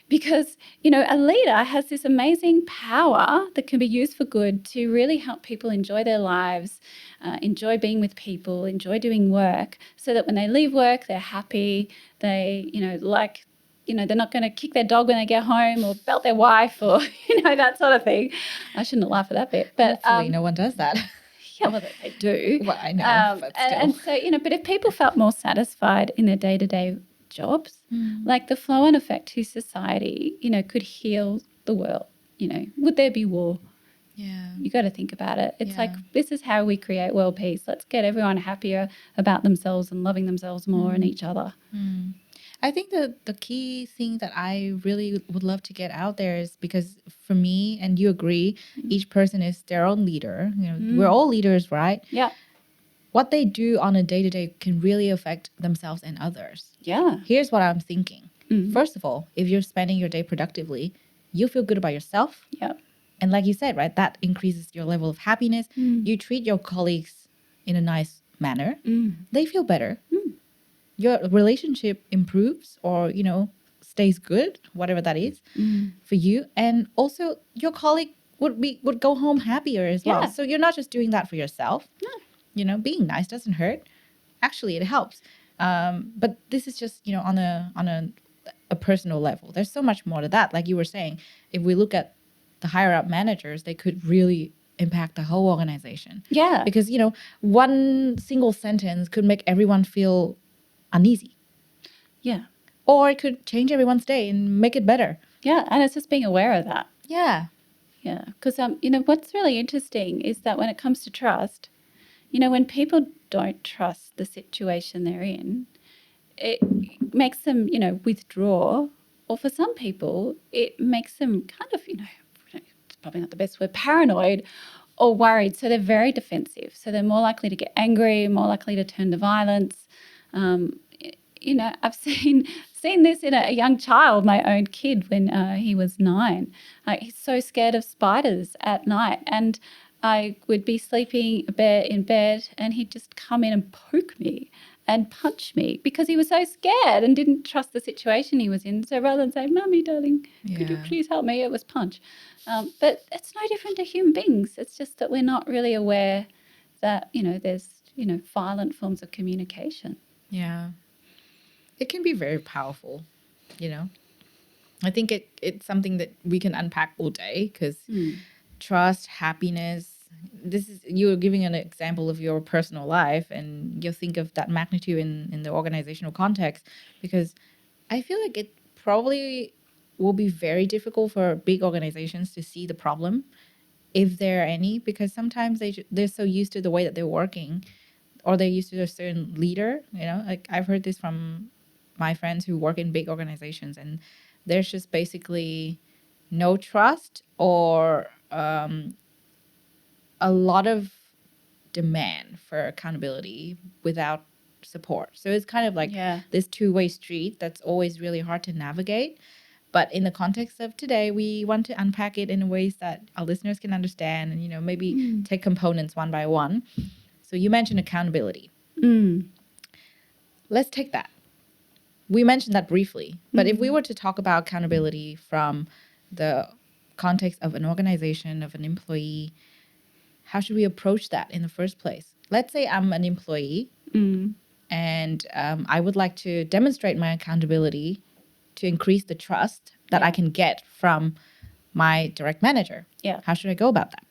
Because, a leader has this amazing power that can be used for good to really help people enjoy their lives, enjoy being with people, enjoy doing work, so that when they leave work, they're happy, they, they're not going to kick their dog when they get home, or belt their wife, or, that sort of thing. I shouldn't laugh at that bit. But hopefully no one does that. Yeah, well, they do. Well, I know, but still. And so, but if people felt more satisfied in their day-to-day jobs, like the flow-on effect to society, could heal the world. Would there be war? Yeah. You got to think about it. It's like, this is how we create world peace. Let's get everyone happier about themselves and loving themselves more and each other. I think the key thing that I really would love to get out there is, because for me, and you agree, each person is their own leader. We're all leaders, right? Yeah. What they do on a day-to-day can really affect themselves and others. Yeah. Here's what I'm thinking. First of all, if you're spending your day productively, you feel good about yourself. Yeah. And like you said, right, that increases your level of happiness. You treat your colleagues in a nice manner. They feel better. Your relationship improves, or, stays good, whatever that is for you. And also your colleague would go home happier as well. So you're not just doing that for yourself. No. Being nice doesn't hurt. Actually, it helps. But this is just, on a a personal level. There's so much more to that. Like you were saying, if we look at the higher up managers, they could really impact the whole organization. Yeah. Because, one single sentence could make everyone feel uneasy, Yeah. or it could change everyone's day and make it better. Yeah. And it's just being aware of that. Yeah. Yeah. Because, what's really interesting is that when it comes to trust, when people don't trust the situation they're in, it makes them, withdraw. Or for some people, it makes them kind of, it's probably not the best word, paranoid or worried. So they're very defensive. So they're more likely to get angry, more likely to turn to violence. I've seen this in a young child, my own kid, when he was 9. He's so scared of spiders at night, and I would be sleeping in bed, and he'd just come in and poke me and punch me because he was so scared and didn't trust the situation he was in. So rather than say, "Mummy, darling, could you Yeah. please help me?" it was punch. But it's no different to human beings. It's just that we're not really aware that there's violent forms of communication. Yeah. It can be very powerful, I think it's something that we can unpack all day, because trust, happiness, you're giving an example of your personal life, and you think of that magnitude in the organizational context, because I feel like it probably will be very difficult for big organizations to see the problem, if there are any, because sometimes they're so used to the way that they're working, or they're used to a certain leader. Like I've heard this from my friends who work in big organizations, and there's just basically no trust, or a lot of demand for accountability without support. So it's kind of like this two-way street that's always really hard to navigate. But in the context of today, we want to unpack it in ways that our listeners can understand, and maybe take components one by one. So you mentioned accountability. Let's take that. We mentioned that briefly, but if we were to talk about accountability from the context of an organization, of an employee, how should we approach that in the first place? Let's say I'm an employee, and I would like to demonstrate my accountability to increase the trust that I can get from my direct manager. Yeah. How should I go about that?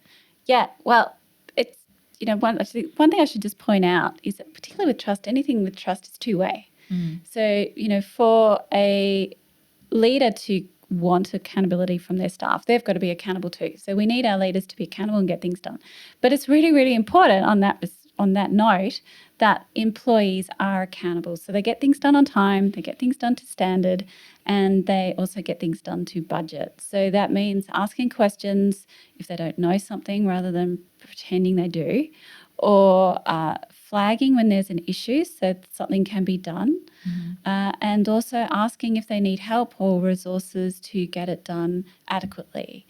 Yeah, well, it's, one thing I should just point out is that particularly with trust, anything with trust is two-way. So, for a leader to want accountability from their staff, they've got to be accountable too. So we need our leaders to be accountable and get things done. But it's really, really important on that note that employees are accountable. So they get things done on time, they get things done to standard, and they also get things done to budget. So that means asking questions if they don't know something rather than pretending they do, or flagging when there's an issue so that something can be done, and also asking if they need help or resources to get it done adequately.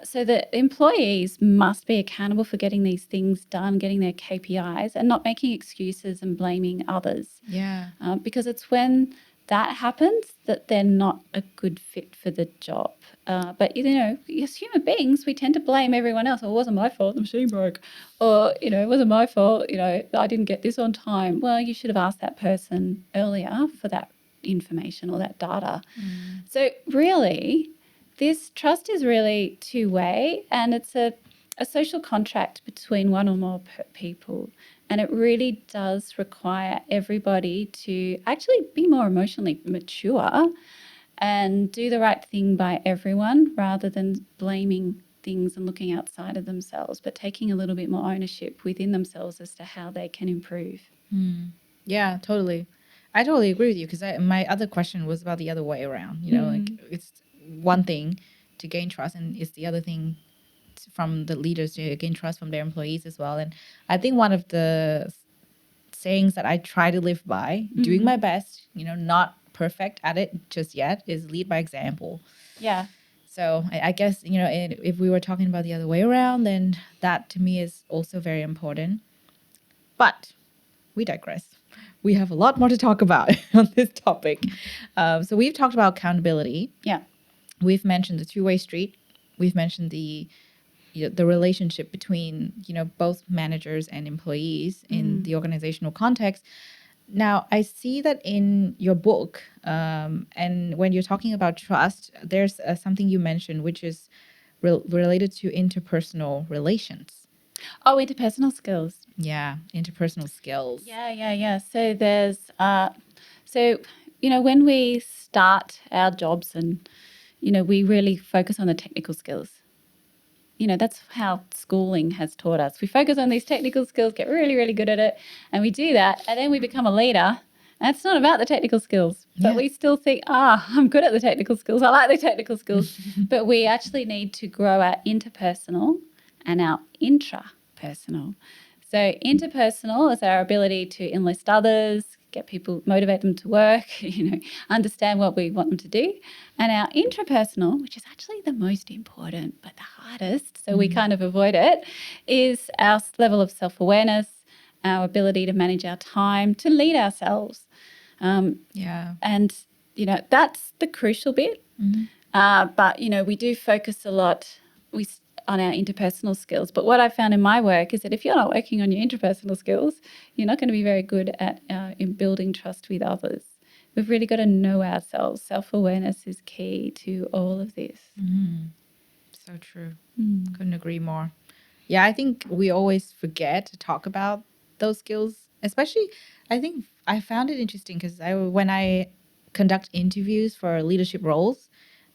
So the employees must be accountable for getting these things done, getting their KPIs, and not making excuses and blaming others. Yeah. Because it's when that happens that they're not a good fit for the job. But, as human beings, we tend to blame everyone else. Oh, it wasn't my fault, the machine broke. Or, it wasn't my fault, I didn't get this on time. Well, you should have asked that person earlier for that information or that data. So really, this trust is really two-way, and it's a social contract between one or more people. And it really does require everybody to actually be more emotionally mature and do the right thing by everyone rather than blaming things and looking outside of themselves, but taking a little bit more ownership within themselves as to how they can improve. Yeah, totally. I totally agree with you, because my other question was about the other way around. Like it's one thing to gain trust, and it's the other thing from the leaders to gain trust from their employees as well. And I think one of the sayings that I try to live by, doing my best, not perfect at it just yet, is lead by example. Yeah. So I guess, if we were talking about the other way around, then that to me is also very important. But we digress. We have a lot more to talk about on this topic. So we've talked about accountability. Yeah. We've mentioned the two-way street. We've mentioned the relationship between, both managers and employees in the organizational context. Now, I see that in your book, and when you're talking about trust, there's something you mentioned, which is related to interpersonal relations. Oh, interpersonal skills. Yeah, interpersonal skills. Yeah. So there's, when we start our jobs and, we really focus on the technical skills. That's how schooling has taught us. We focus on these technical skills, get really, really good at it, and we do that, and then we become a leader. And it's not about the technical skills, but Yeah. we still think, I'm good at the technical skills. I like the technical skills. But we actually need to grow our interpersonal and our intrapersonal. So interpersonal is our ability to enlist others, get people, motivate them to work, understand what we want them to do. And our intrapersonal, which is actually the most important but the hardest, so we kind of avoid it, is our level of self-awareness, our ability to manage our time, to lead ourselves. Yeah. And, that's the crucial bit. But, we do focus a lot on our interpersonal skills. But what I found in my work is that if you're not working on your interpersonal skills, you're not going to be very good at in building trust with others. We've really got to know ourselves. Self-awareness is key to all of this. So true. Couldn't agree more. Yeah, I think we always forget to talk about those skills. Especially, I think I found it interesting because when I conduct interviews for leadership roles,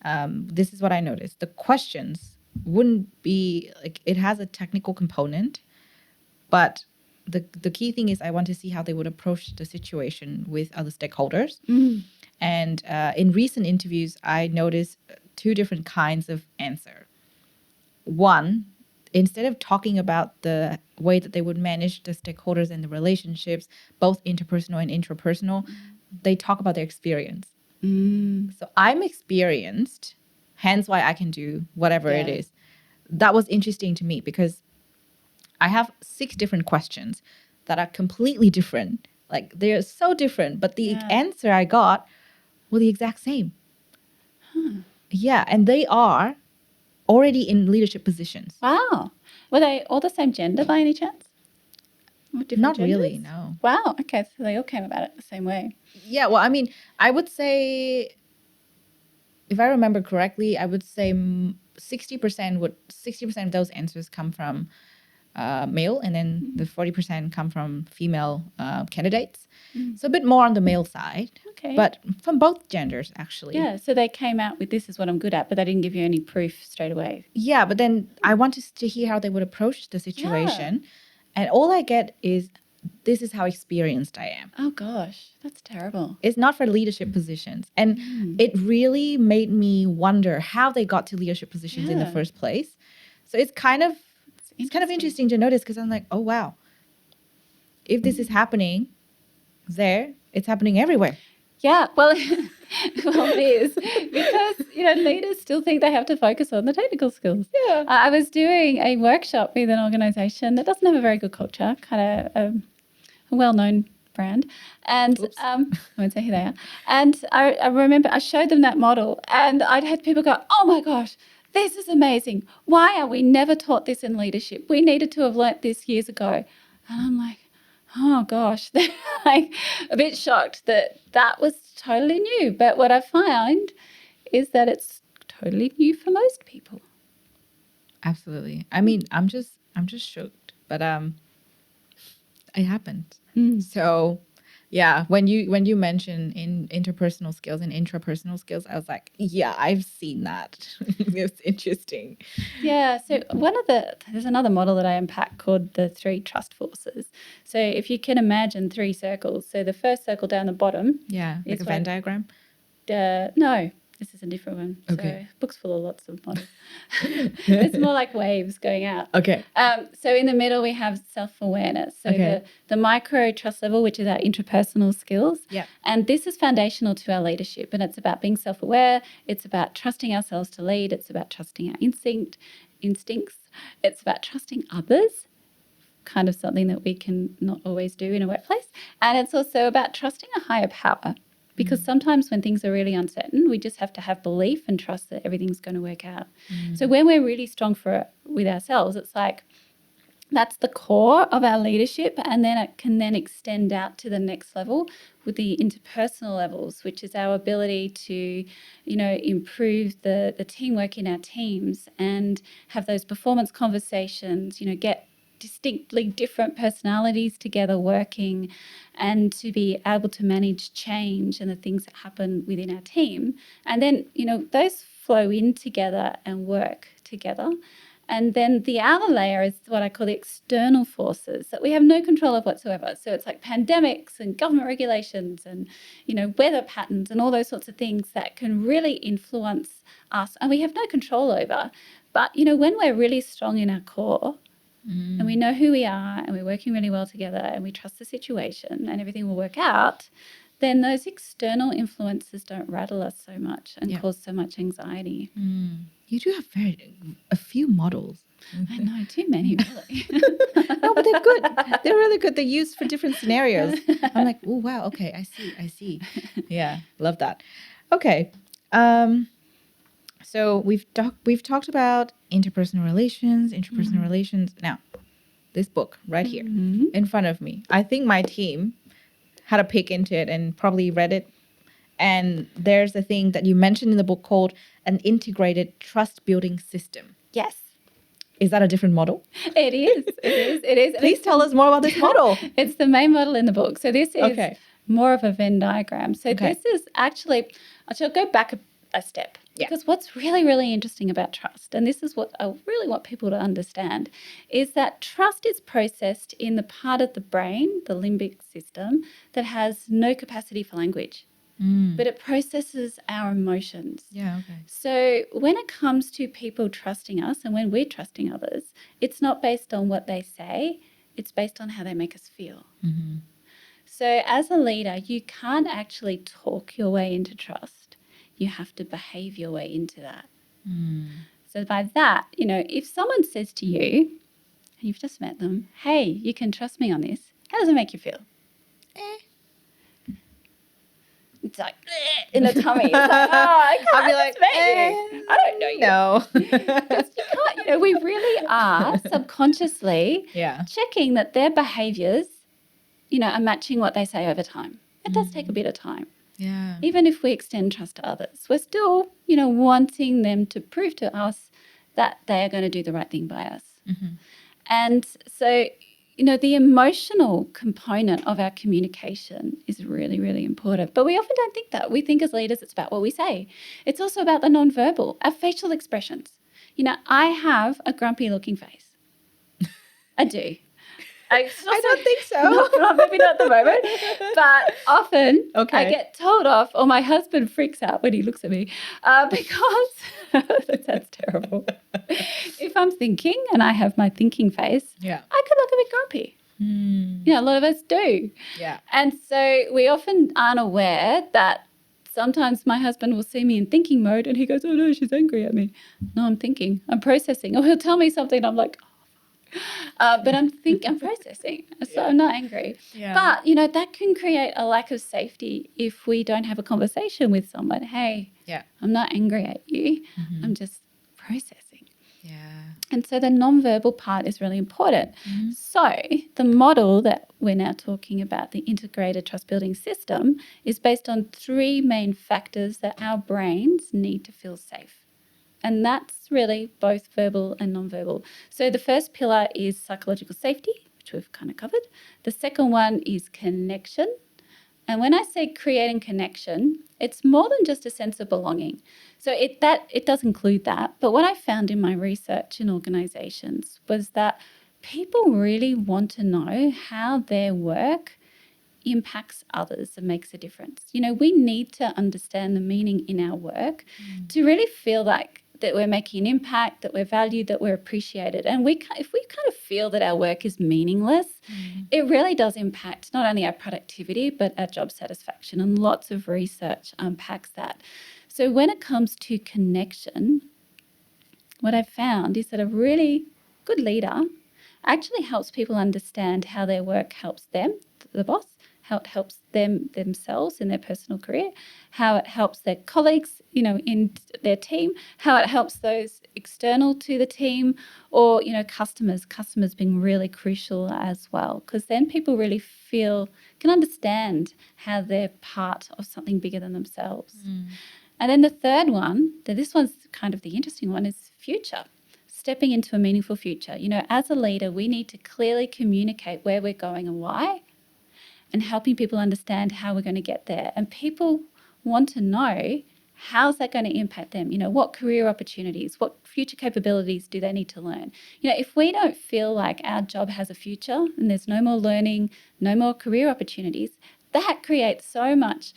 this is what I noticed. The questions wouldn't be like, it has a technical component, but the key thing is I want to see how they would approach the situation with other stakeholders. And in recent interviews, I noticed two different kinds of answer. One, instead of talking about the way that they would manage the stakeholders and the relationships, both interpersonal and intrapersonal, they talk about their experience. So I'm experienced, hence why I can do whatever it is. That was interesting to me because I have 6 different questions that are completely different. Like they're so different, but the answer I got were the exact same. Yeah, and they are already in leadership positions. Wow. Were they all the same gender by any chance? Or different Not genders? really, no. Wow. Okay. So they all came about it the same way. Yeah, well, I mean, I would say, if I remember correctly, I would say 60% of those answers come from male, and then the 40% come from female candidates. So a bit more on the male side, Okay. but from both genders, actually. Yeah. So they came out with this is what I'm good at, but they didn't give you any proof straight away. Yeah, but then I wanted to hear how they would approach the situation. And all I get is, this is how experienced I am. Oh gosh, that's terrible. It's not for leadership positions. And it really made me wonder how they got to leadership positions in the first place. So it's kind of interesting to notice because I'm like, oh, wow. If this is happening there, it's happening everywhere. Yeah, well, it is because leaders still think they have to focus on the technical skills. Yeah. I was doing a workshop with an organisation that doesn't have a very good culture, kind of a well-known brand, and I won't say who they are. And I remember I showed them that model, and I'd had people go, "Oh my gosh, this is amazing! Why are we never taught this in leadership? We needed to have learnt this years ago." And I'm like, oh gosh, they're like a bit shocked that was totally new. But what I find is that it's totally new for most people. Absolutely. I mean, I'm just shocked, but it happened. So yeah, when you mention in interpersonal skills and intrapersonal skills, I was like, yeah, I've seen that. It's interesting. Yeah, so there's another model that I unpack called the 3 trust forces. So if you can imagine 3 circles, so the first circle down the bottom. Yeah, like It's a Venn like- diagram. No, this is a different one. Okay. So book's full of lots of models. It's more like waves going out. Okay. So in the middle we have self-awareness. So Okay. the micro trust level, which is our interpersonal skills. Yeah. And this is foundational to our leadership. And it's about being self-aware. It's about trusting ourselves to lead. It's about trusting our instincts. It's about trusting others, kind of something that we can not always do in a workplace. And it's also about trusting a higher power. Because sometimes when things are really uncertain, we just have to have belief and trust that everything's going to work out. So when we're really strong with ourselves, it's like That's the core of our leadership, and then it can then extend out to the next level with the interpersonal levels, which is our ability to, improve the teamwork in our teams and have those performance conversations, get distinctly different personalities together working, and to be able to manage change and the things that happen within our team. And then, those flow in together and work together. And then the outer layer is what I call the external forces that we have no control of whatsoever. So it's like pandemics and government regulations and, weather patterns and all those sorts of things that can really influence us and we have no control over. But, when we're really strong in our core and we know who we are and we're working really well together and we trust the situation and everything will work out, then those external influences don't rattle us so much and cause so much anxiety. You do have a few models. I know, too many, really. No, but they're good. They're really good. They're used for different scenarios. I'm like, oh, wow. Okay, I see. Yeah, love that. Okay. So we've talked about interpersonal relations. Now, this book right here in front of me. I think my team had a peek into it and probably read it. And there's a thing that you mentioned in the book called an integrated trust building system. Yes. Is that a different model? It is. Please tell us more about this model. It's the main model in the book. So this is more of a Venn diagram. So this is actually, I shall go back a step. Yeah. Because what's really, really interesting about trust, and this is what I really want people to understand, is that trust is processed in the part of the brain, the limbic system, that has no capacity for language. But it processes our emotions. Yeah, okay. So when it comes to people trusting us and when we're trusting others, it's not based on what they say, it's based on how they make us feel. So as a leader, you can't actually talk your way into trust. You have to behave your way into that. So by that, if someone says to you, and you've just met them, hey, you can trust me on this, how does it make you feel? It's like in the tummy. It's like, I can't. I'll be like, you. I don't know you. No. Because you can't, we really are subconsciously checking that their behaviours, are matching what they say over time. It does take a bit of time. Yeah. Even if we extend trust to others, we're still, wanting them to prove to us that they are going to do the right thing by us. And so, the emotional component of our communication is really, really important. But we often don't think that. We think as leaders it's about what we say. It's also about the nonverbal, our facial expressions. I have a grumpy looking face. I do. I don't think so. Maybe not at the moment. But often I get told off or my husband freaks out when he looks at me because that sounds terrible. If I'm thinking and I have my thinking face, I could look a bit grumpy. A lot of us do. Yeah. And so we often aren't aware that sometimes my husband will see me in thinking mode and he goes, oh no, she's angry at me. No, I'm thinking, I'm processing. Or he'll tell me something and I'm like, but I'm processing, so I'm not angry. Yeah. But, that can create a lack of safety if we don't have a conversation with someone. Hey, I'm not angry at you. I'm just processing. Yeah. And so the nonverbal part is really important. So the model that we're now talking about, the integrated trust building system, is based on 3 main factors that our brains need to feel safe. And that's really both verbal and nonverbal. So the first pillar is psychological safety, which we've kind of covered. The second one is connection. And when I say creating connection, it's more than just a sense of belonging. So it does include that. But what I found in my research in organisations was that people really want to know how their work impacts others and makes a difference. We need to understand the meaning in our work to really feel like that we're making an impact, that we're valued, that we're appreciated. And if we kind of feel that our work is meaningless, it really does impact not only our productivity, but our job satisfaction. And lots of research unpacks that. So when it comes to connection, what I've found is that a really good leader actually helps people understand how their work helps them, the boss, how it helps them themselves in their personal career, how it helps their colleagues, in their team, how it helps those external to the team, or, customers being really crucial as well, because then people really can understand how they're part of something bigger than themselves. And then the third one, this one's kind of the interesting one, is future. Stepping into a meaningful future. As a leader, we need to clearly communicate where we're going and why, and helping people understand how we're going to get there. And people want to know, how's that going to impact them? What career opportunities, what future capabilities do they need to learn? If we don't feel like our job has a future and there's no more learning, no more career opportunities, that creates so much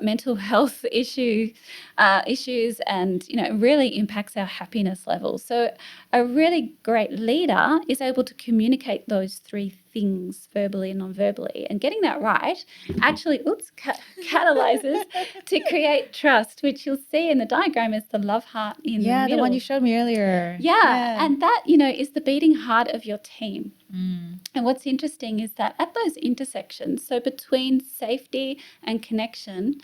mental health issues, and it really impacts our happiness levels. So a really great leader is able to communicate those three things verbally and non-verbally, and getting that right actually catalyzes to create trust, which you'll see in the diagram is the love heart in the middle. The one you showed me earlier. Yeah, and that is the beating heart of your team. And what's interesting is that at those intersections, so between safety and connection,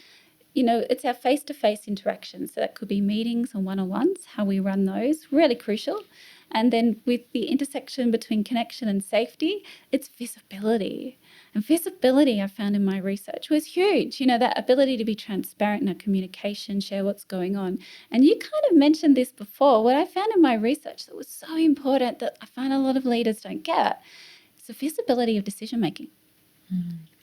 it's our face-to-face interactions. So that could be meetings and one-on-ones, how we run those, really crucial. And then with the intersection between connection and safety, it's visibility. And visibility, I found in my research, was huge. That ability to be transparent in our communication, share what's going on. And you kind of mentioned this before. What I found in my research that was so important that I find a lot of leaders don't get is the visibility of decision making.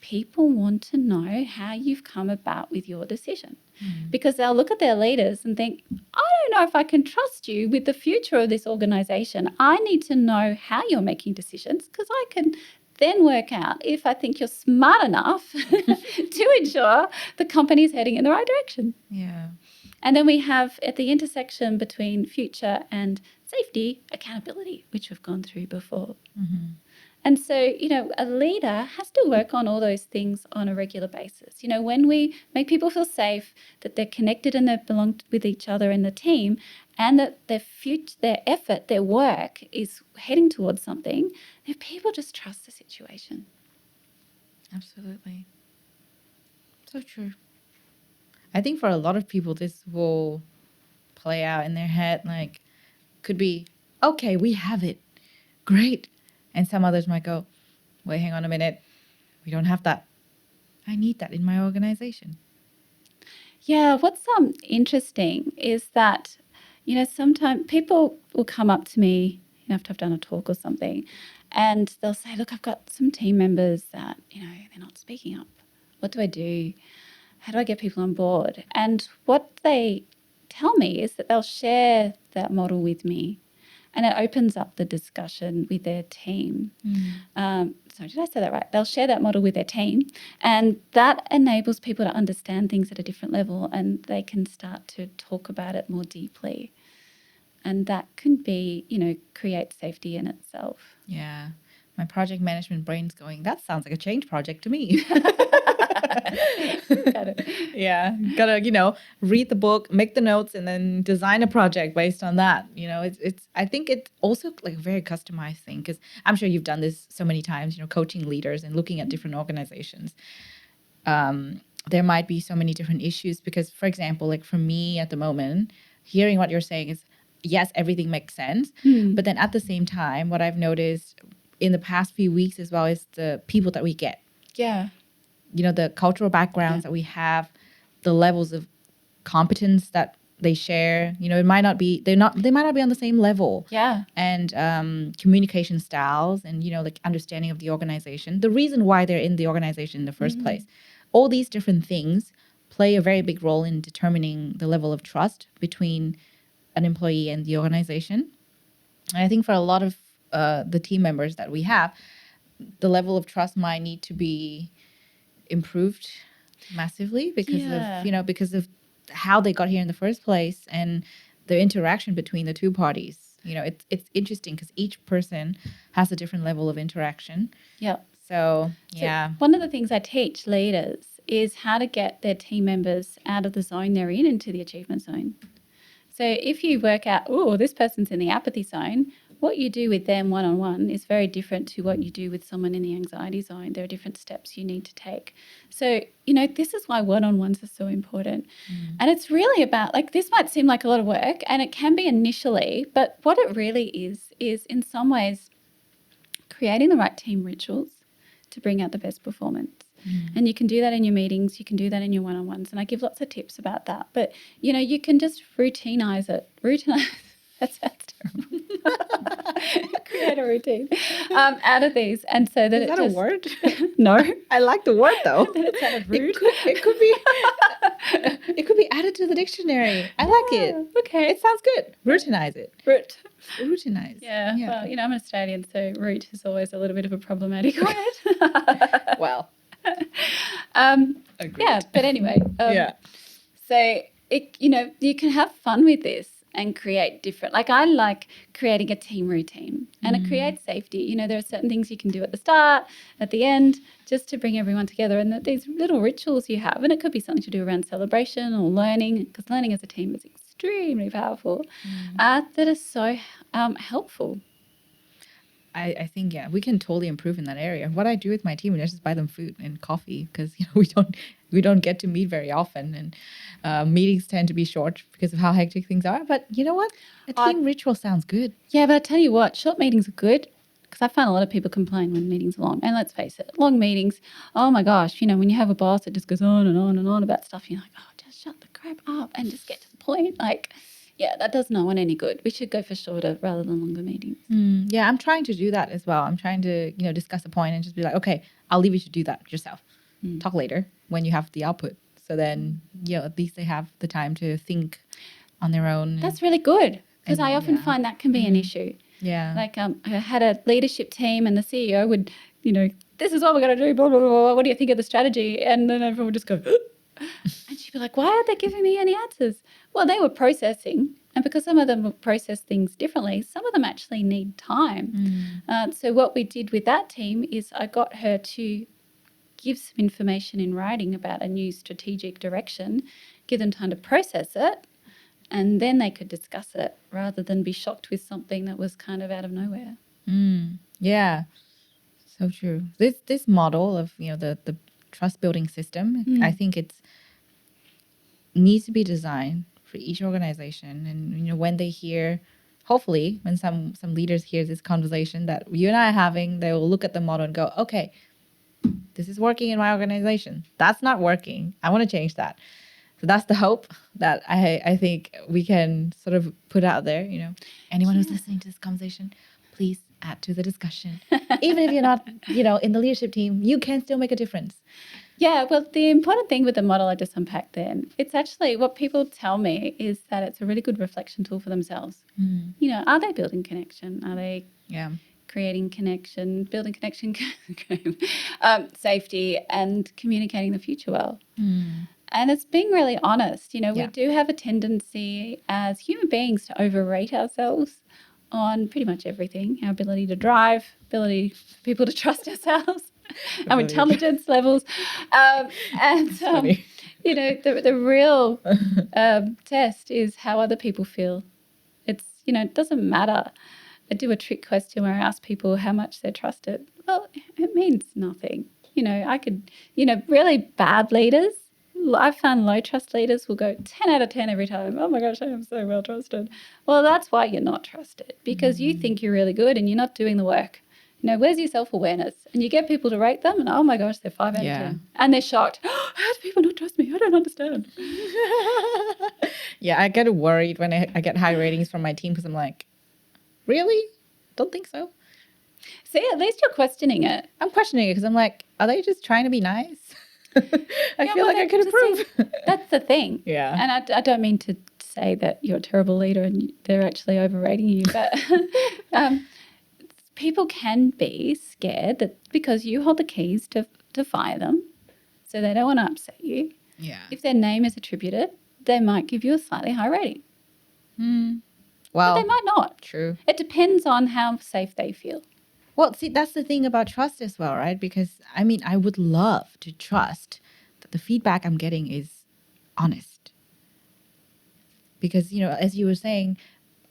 People want to know how you've come about with your decision, because they'll look at their leaders and think, I don't know if I can trust you with the future of this organization. I need to know how you're making decisions, because I can then work out if I think you're smart enough to ensure the company's heading in the right direction. Yeah. And then we have at the intersection between future and safety, accountability, which we've gone through before. And so, a leader has to work on all those things on a regular basis. When we make people feel safe, that they're connected and they belong with each other in the team, and that their effort, their work is heading towards something, then people just trust the situation. Absolutely. So true. I think for a lot of people, this will play out in their head, like, could be, okay, we have it. Great. And some others might go, wait, hang on a minute. We don't have that. I need that in my organization. Yeah, what's interesting is that, sometimes people will come up to me after I've done a talk or something, and they'll say, look, I've got some team members that, they're not speaking up. What do I do? How do I get people on board? And what they tell me is that they'll share that model with me, and it opens up the discussion with their team. Sorry, did I say that right? They'll share that model with their team, and that enables people to understand things at a different level, and they can start to talk about it more deeply. And that can be, create safety in itself. Yeah. My project management brain's going, that sounds like a change project to me. Got it. Yeah. Gotta, read the book, make the notes, and then design a project based on that. It's I think it's also like a very customized thing, because I'm sure you've done this so many times, coaching leaders and looking at different organizations. There might be so many different issues because, for example, like for me at the moment, hearing what you're saying is, yes, everything makes sense. But then at the same time, what I've noticed in the past few weeks as well is the people that we get. Yeah. The cultural backgrounds that we have, the levels of competence that they share. It might not be, they might not be on the same level. Yeah. And communication styles and, like understanding of the organization, the reason why they're in the organization in the first place. All these different things play a very big role in determining the level of trust between an employee and the organization. And I think for a lot of the team members that we have, the level of trust might need to be improved massively because of because of how they got here in the first place and the interaction between the two parties. It's interesting because each person has a different level of interaction. Yeah. So yeah. One of the things I teach leaders is how to get their team members out of the zone they're in into the achievement zone. So if you work out, this person's in the apathy zone, what you do with them one-on-one is very different to what you do with someone in the anxiety zone. There are different steps you need to take. So, this is why one-on-ones are so important. And it's really about, like, this might seem like a lot of work, and it can be initially, but what it really is in some ways creating the right team rituals to bring out the best performance. And you can do that in your meetings, you can do that in your one-on-ones, and I give lots of tips about that. But, you can just routinize it. That sounds terrible. Create a routine out of these. And so that Is that a word? No. I like the word though. That it sounded rude. It could be added to the dictionary. I like it. Okay. It sounds good. Routinize it. Routinize. Yeah. Well, I'm an Australian, so root is always a little bit of a problematic word. Well. Agreed. Yeah, but anyway. So, you can have fun with this and create different, like I like creating a team routine, and it creates safety. There are certain things you can do at the start, at the end, just to bring everyone together, and that these little rituals you have, and it could be something to do around celebration or learning, because learning as a team is extremely powerful, that are so helpful. I think, we can totally improve in that area. What I do with my team is just buy them food and coffee, because we don't get to meet very often, and meetings tend to be short because of how hectic things are. But you know what? A team ritual sounds good. Yeah, but I tell you what, short meetings are good, because I find a lot of people complain when meetings are long. And let's face it, long meetings, oh my gosh, when you have a boss that just goes on and on and on about stuff, you're like, oh, just shut the crap up and just get to the point. Like, yeah, that does no one any good. We should go for shorter rather than longer meetings. Yeah, I'm trying to do that as well. I'm trying to, discuss a point and just be like, okay, I'll leave you to do that yourself. Talk later when you have the output. So then, at least they have the time to think on their own. That's really good, because I often find that can be an issue. Yeah. Like I had a leadership team, and the CEO would, this is what we're going to do, blah, blah, blah, blah. What do you think of the strategy? And then everyone would just go, and she'd be like, why aren't they giving me any answers? Well, they were processing, and because some of them will process things differently, some of them actually need time. So what we did with that team is I got her to give some information in writing about a new strategic direction, give them time to process it, and then they could discuss it rather than be shocked with something that was kind of out of nowhere. Yeah, so true. This model of the trust building system, I think it's needs to be designed for each organization, and when they hear, hopefully when some leaders hear this conversation that you and I are having, they will look at the model and go, okay, this is working in my organization, that's not working, I want to change that. So that's the hope that I think we can sort of put out there. Anyone who's listening to this conversation, please add to the discussion. Even if you're not in the leadership team, you can still make a difference. Yeah, well, the important thing with the model I just unpacked then, it's actually what people tell me is that it's a really good reflection tool for themselves. Are they building connection? Are they creating connection, building connection, safety, and communicating the future well? And it's being really honest. We do have a tendency as human beings to overrate ourselves on pretty much everything. Our ability to drive, ability for people to trust ourselves, our intelligence levels. The real test is how other people feel. It's, it doesn't matter. I do a trick question where I ask people how much they're trusted. Well, it means nothing. I could, really bad leaders, I found low trust leaders will go 10 out of 10 every time. Oh my gosh, I am so well trusted. Well, that's why you're not trusted, because you think you're really good and you're not doing the work. Where's your self-awareness? And you get people to rate them and, oh my gosh, they're 5 out of 10. And they're shocked. Oh, how do people not trust me? I don't understand. Yeah, I get worried when I get high ratings from my team, because I'm like, really? Don't think so. See, at least you're questioning it. I'm questioning it because I'm like, are they just trying to be nice? I feel like I could improve. That's the thing. Yeah. And I don't mean to say that you're a terrible leader and they're actually overrating you, but people can be scared that because you hold the keys to fire them, so they don't want to upset you. Yeah. If their name is attributed, they might give you a slightly high rating. Well, but they might not. True. It depends on how safe they feel. Well, see, that's the thing about trust as well, right? Because, I mean, I would love to trust that the feedback I'm getting is honest. Because, as you were saying,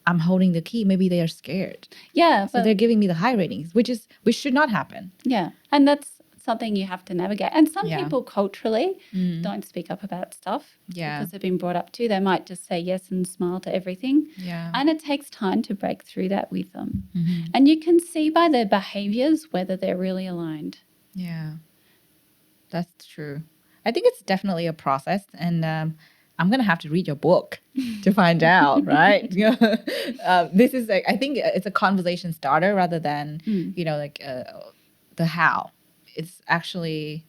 I'm holding the key, maybe they are scared. Yeah, So they're giving me the high ratings, which should not happen. yeah, and that's something you have to navigate. And some Yeah. people culturally don't speak up about stuff Yeah. because they've been brought up to. They might just say yes and smile to everything. Yeah. And it takes time to break through that with them. And you can see by their behaviors whether they're really aligned. Yeah, that's true. I think it's definitely a process, and I'm gonna have to read your book to find out, right? This is like, I think it's a conversation starter rather than the how. It's actually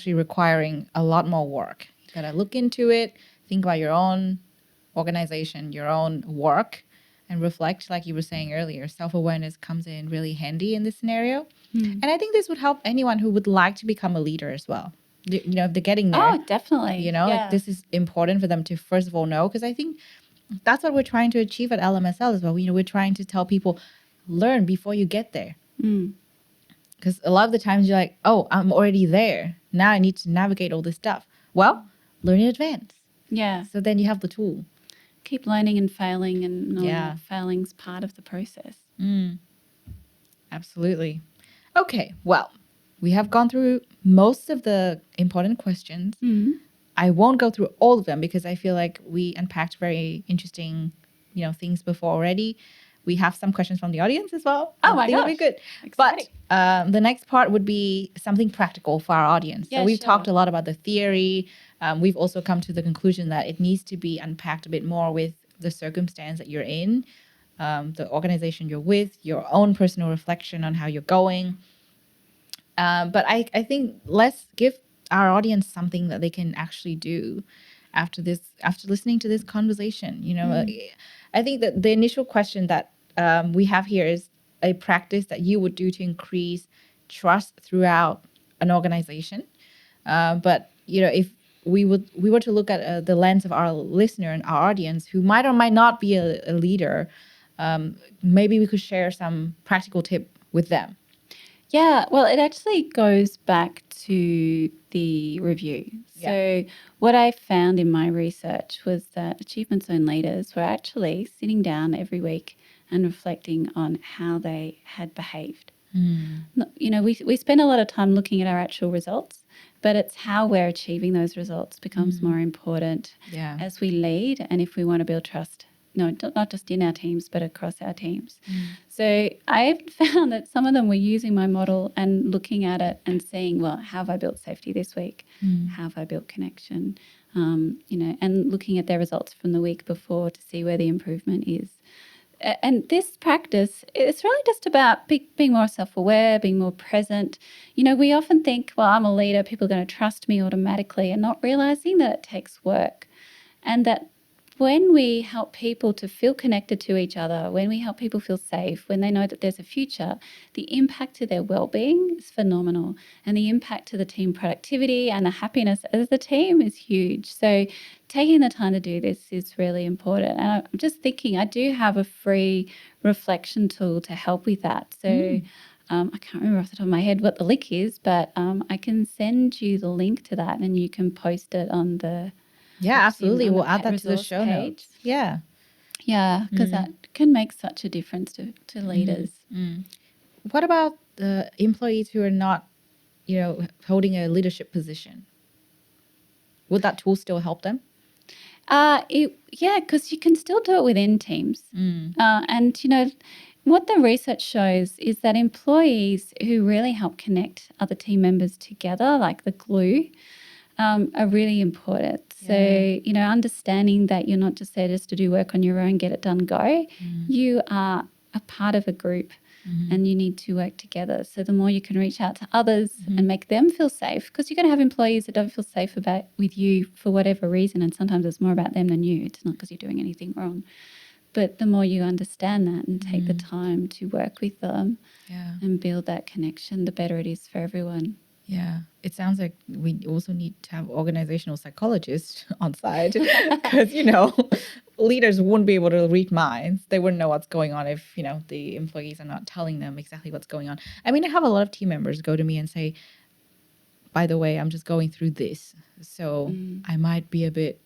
requiring a lot more work. You gotta look into it, think about your own organization, your own work, and reflect, like you were saying earlier. Self-awareness comes in really handy in this scenario. And I think this would help anyone who would like to become a leader as well. If they're getting there, Oh, definitely. like this is important for them to first of all know, because I think that's what we're trying to achieve at LMSL as well. We're trying to tell people, learn before you get there. Because a lot of the times you're like, oh, I'm already there. Now I need to navigate all this stuff. Well, learn in advance. Yeah. So then you have the tool. Keep learning and failing, and knowing Yeah. that failing's part of the process. Absolutely. Okay, well, we have gone through most of the important questions. I won't go through all of them because I feel like we unpacked very interesting, things before already. We have some questions from the audience as well. Oh my I think it'll be gosh. good. Exciting. But the next part would be something practical for our audience. Yeah, so we've sure. talked a lot about the theory. We've also come to the conclusion that it needs to be unpacked a bit more with the circumstance that you're in, the organization you're with, your own personal reflection on how you're going. But I think let's give our audience something that they can actually do after listening to this conversation. I think that the initial question that we have here is a practice that you would do to increase trust throughout an organization. But if we were to look at the lens of our listener and our audience who might or might not be a leader, maybe we could share some practical tip with them. Yeah, well, it actually goes back to the review. So, what I found in my research was that Achievement Zone leaders were actually sitting down every week and reflecting on how they had behaved. We spend a lot of time looking at our actual results, but it's how we're achieving those results becomes more important as we lead and if we want to build trust. No, not just in our teams, but across our teams. So I found that some of them were using my model and looking at it and seeing, well, how have I built safety this week? How have I built connection? And looking at their results from the week before to see where the improvement is. And this practice, it's really just about being more self-aware, being more present. We often think, well, I'm a leader, people are going to trust me automatically, and not realizing that it takes work. And that when we help people to feel connected to each other, when we help people feel safe, when they know that there's a future, the impact to their well-being is phenomenal. And the impact to the team productivity and the happiness as the team is huge. So taking the time to do this is really important. And I'm just thinking, I do have a free reflection tool to help with that. So I can't remember off the top of my head what the link is, but I can send you the link to that and you can post it on the... Yeah, absolutely. on the We'll add that to the resource show page. notes. Yeah. Yeah, because that can make such a difference to leaders. What about the employees who are not, holding a leadership position? Would that tool still help them? Because you can still do it within teams. And, what the research shows is that employees who really help connect other team members together, like the glue, are really important. So, understanding that you're not just there just to do work on your own, get it done, go. You are a part of a group and you need to work together. So the more you can reach out to others and make them feel safe, because you're going to have employees that don't feel safe with you for whatever reason, and sometimes it's more about them than you. It's not because you're doing anything wrong. But the more you understand that and take the time to work with them and build that connection, the better it is for everyone. Yeah, it sounds like we also need to have organizational psychologists on site because, leaders wouldn't be able to read minds. They wouldn't know what's going on if, the employees are not telling them exactly what's going on. I mean, I have a lot of team members go to me and say, by the way, I'm just going through this. So I might be a bit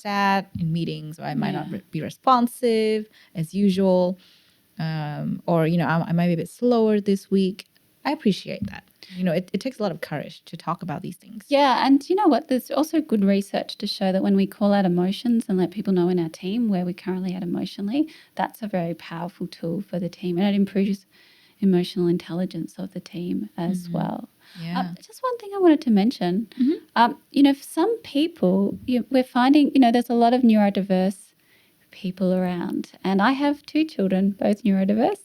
sad in meetings, or I might not Yeah. be responsive as usual, or I might be a bit slower this week. I appreciate that. It takes a lot of courage to talk about these things. Yeah, and you know what? There's also good research to show that when we call out emotions and let people know in our team where we're currently at emotionally, that's a very powerful tool for the team, and it improves emotional intelligence of the team as well. Yeah. Just one thing I wanted to mention, for some people, we're finding, there's a lot of neurodiverse people around. And I have 2 children, both neurodiverse.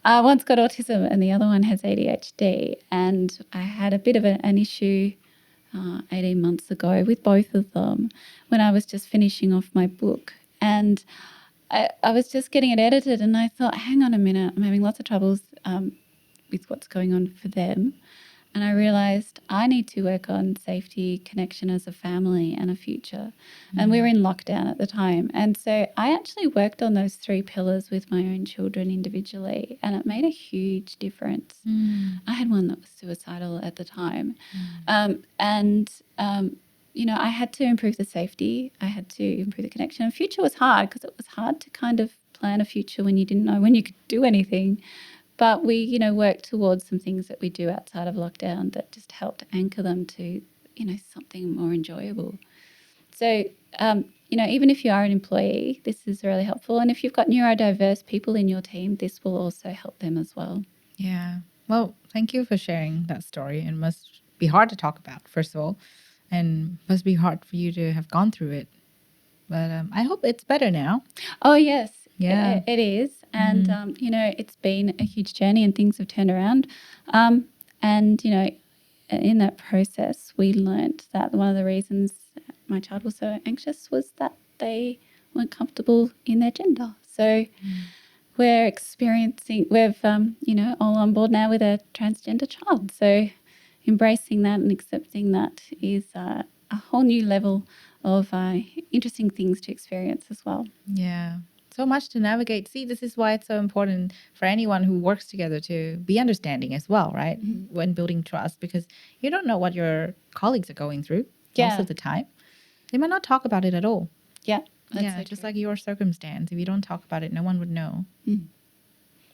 One's got autism and the other one has ADHD. And I had a bit of an issue 18 months ago with both of them when I was just finishing off my book. And I was just getting it edited and I thought, hang on a minute, I'm having lots of troubles with what's going on for them. And I realised I need to work on safety, connection as a family and a future. And we were in lockdown at the time. And so I actually worked on those 3 pillars with my own children individually, and it made a huge difference. I had one that was suicidal at the time. I had to improve the safety. I had to improve the connection. And future was hard because it was hard to kind of plan a future when you didn't know when you could do anything. But we, worked towards some things that we do outside of lockdown that just helped anchor them to, something more enjoyable. So, even if you are an employee, this is really helpful. And if you've got neurodiverse people in your team, this will also help them as well. Yeah. Well, thank you for sharing that story. It must be hard to talk about, first of all, and must be hard for you to have gone through it. But I hope it's better now. Oh, yes. Yeah. It is. And, it's been a huge journey and things have turned around. In that process, we learnt that one of the reasons my child was so anxious was that they weren't comfortable in their gender. So we're all on board now with a transgender child. So embracing that and accepting that is a whole new level of interesting things to experience as well. Yeah. So much to navigate. See, this is why it's so important for anyone who works together to be understanding as well, right? When building trust, because you don't know what your colleagues are going through most of the time. They might not talk about it at all. Yeah. Just like your circumstance. If you don't talk about it, no one would know.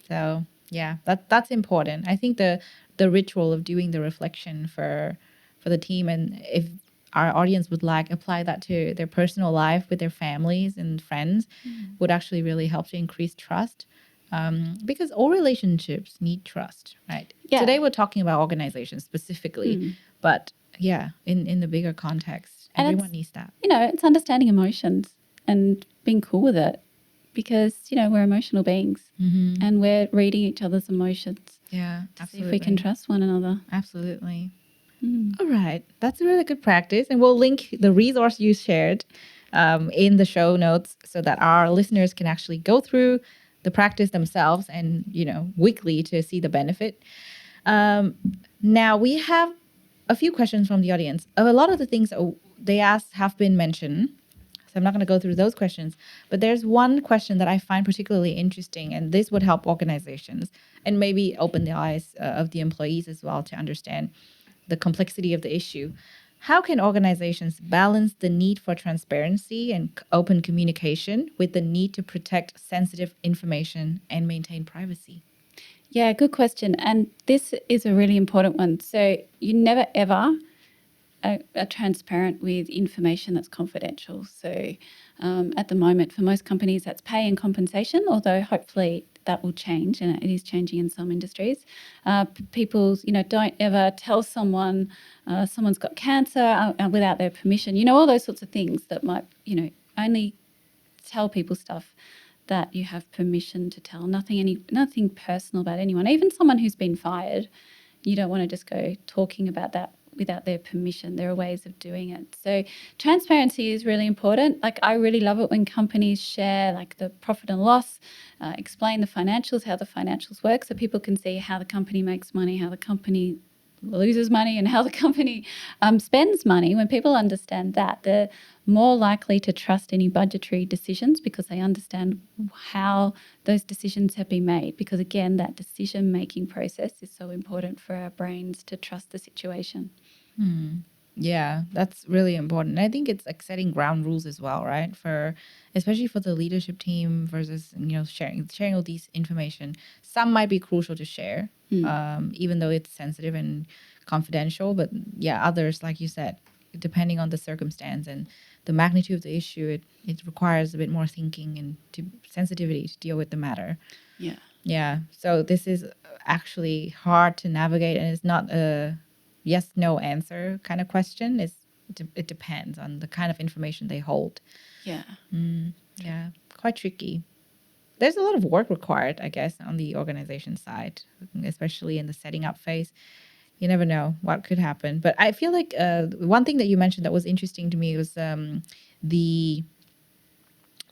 So yeah, that's important. I think the ritual of doing the reflection for the team, and if our audience would apply that to their personal life with their families and friends, would actually really help to increase trust. Because all relationships need trust, right? Yeah. Today we're talking about organizations specifically, but in the bigger context, And everyone needs that. It's understanding emotions and being cool with it, because we're emotional beings and we're reading each other's emotions. Yeah, to absolutely. see if we can trust one another. Absolutely. All right. That's a really good practice. And we'll link the resource you shared in the show notes so that our listeners can actually go through the practice themselves and, weekly to see the benefit. Now, we have a few questions from the audience. A lot of the things they asked have been mentioned. So I'm not going to go through those questions. But there's one question that I find particularly interesting, and this would help organizations and maybe open the eyes of the employees as well to understand the complexity of the issue. How can organizations balance the need for transparency and open communication with the need to protect sensitive information and maintain privacy? Yeah, good question. And this is a really important one. So you never ever are transparent with information that's confidential. So at the moment, for most companies, that's pay and compensation, although hopefully that will change, and it is changing in some industries. People, don't ever tell someone someone's got cancer without their permission. All those sorts of things that might, only tell people stuff that you have permission to tell. Nothing personal about anyone, even someone who's been fired. You don't want to just go talking about that without their permission. There are ways of doing it. So transparency is really important. I really love it when companies share the profit and loss, explain the financials, how the financials work, so people can see how the company makes money, how the company loses money, and how the company spends money. When people understand that, they're more likely to trust any budgetary decisions because they understand how those decisions have been made. Because again, that decision-making process is so important for our brains to trust the situation. Yeah, that's really important. I think it's like setting ground rules as well, right? For especially for the leadership team versus sharing all these information. Some might be crucial to share, even though it's sensitive and confidential. But yeah, others, like you said, depending on the circumstance and the magnitude of the issue, it requires a bit more thinking and sensitivity to deal with the matter. Yeah. Yeah. So this is actually hard to navigate, and it's not a yes no answer kind of question. It depends on the kind of information they hold. Yeah. Yeah, quite tricky. There's a lot of work required, I guess, on the organization side, especially in the setting up phase. You never know what could happen. But I feel like one thing that you mentioned that was interesting to me was the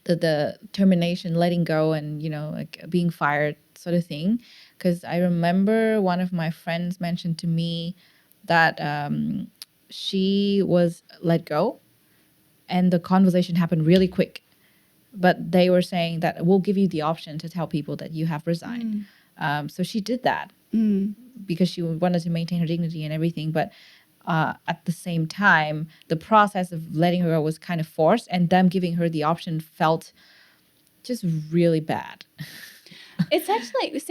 the termination, letting go, and like being fired, sort of thing. Because I remember one of my friends mentioned to me that she was let go, and the conversation happened really quick. But they were saying that we'll give you the option to tell people that you have resigned. So she did that because she wanted to maintain her dignity and everything. But at the same time, the process of letting her go was kind of forced, and them giving her the option felt just really bad. It's actually,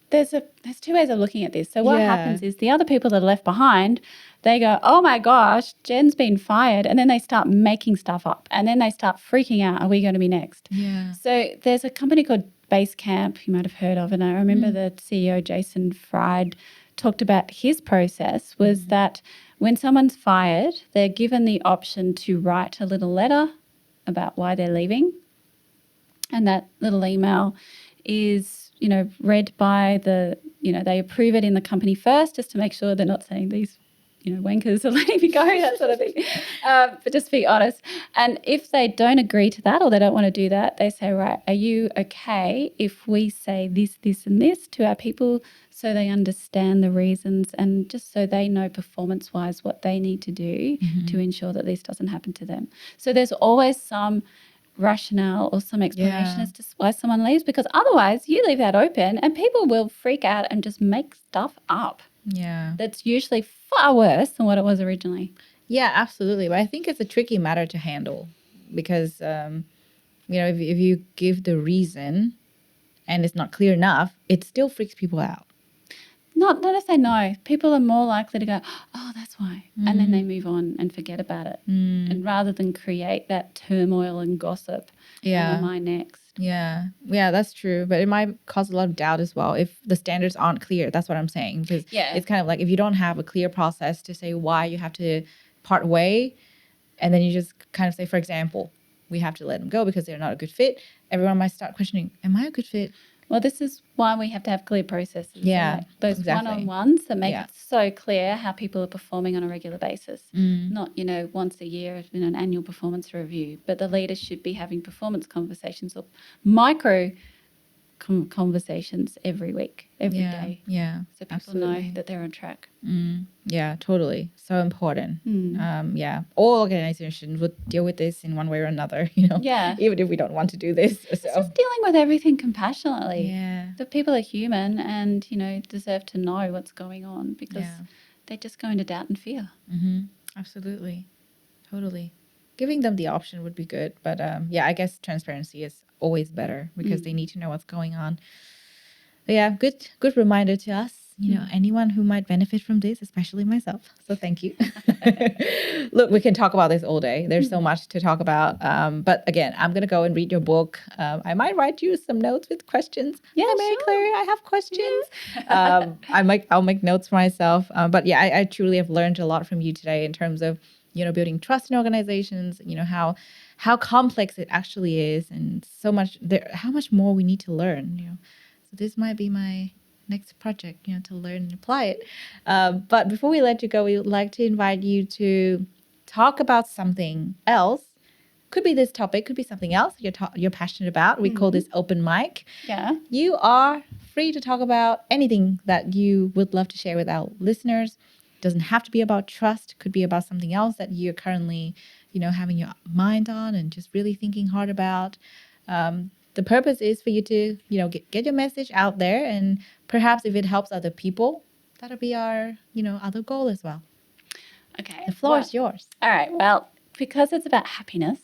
there's two ways of looking at this. So what Yeah. happens is the other people that are left behind, they go, oh my gosh, Jen's been fired. And then they start making stuff up. And then they start freaking out. Are we going to be next? Yeah. So there's a company called Basecamp you might have heard of. And I remember the CEO, Jason Fried, talked about his process was that when someone's fired, they're given the option to write a little letter about why they're leaving. And that little email is, read by they approve it in the company first just to make sure they're not saying these, wankers are letting me go, that sort of thing. But just to be honest. And if they don't agree to that or they don't want to do that, they say, right, are you okay if we say this, this and this to our people so they understand the reasons and just so they know performance-wise what they need to do to ensure that this doesn't happen to them. So there's always some rationale or some explanation as to why someone leaves, because otherwise you leave that open and people will freak out and just make stuff up. Yeah. That's usually far worse than what it was originally. Yeah, absolutely. But I think it's a tricky matter to handle because, if you give the reason and it's not clear enough, it still freaks people out. Not if they know. People are more likely to go, oh, that's why. And then they move on and forget about it. And rather than create that turmoil and gossip, am I next? Yeah, that's true. But it might cause a lot of doubt as well if the standards aren't clear. That's what I'm saying. Because it's kind of like if you don't have a clear process to say why you have to part way, and then you just kind of say, for example, we have to let them go because they're not a good fit, everyone might start questioning, am I a good fit? Well, this is why we have to have clear processes. Yeah, like those exactly. one-on-ones that make it so clear how people are performing on a regular basis. Not, once a year in an annual performance review, but the leaders should be having performance conversations or micro conversations every week, every day. Yeah, so people know that they're on track. Yeah, totally. So important. All organizations would deal with this in one way or another, even if we don't want to do this. It's just dealing with everything compassionately. Yeah. The people are human and, deserve to know what's going on because they just go into doubt and fear. Absolutely. Totally. Giving them the option would be good. But I guess transparency is always better because they need to know what's going on. But yeah, good reminder to us, anyone who might benefit from this, especially myself. So thank you. Look, we can talk about this all day. There's so much to talk about. But again, I'm going to go and read your book. I might write you some notes with questions. Yeah, Hi, Mary sure. Claire, I have questions. I'll make notes for myself. But yeah, I truly have learned a lot from you today in terms of, building trust in organizations, how complex it actually is and so much how much more we need to learn, So this might be my next project, to learn and apply it. But before we let you go, we would like to invite you to talk about something else. Could be this topic, could be something else you're passionate about. We call this open mic. Yeah. You are free to talk about anything that you would love to share with our listeners. Doesn't have to be about trust, could be about something else that you're currently, having your mind on and just really thinking hard about. The purpose is for you to, get your message out there, and perhaps if it helps other people, that'll be our, other goal as well. Okay. The floor is yours. All right. Well, because it's about happiness,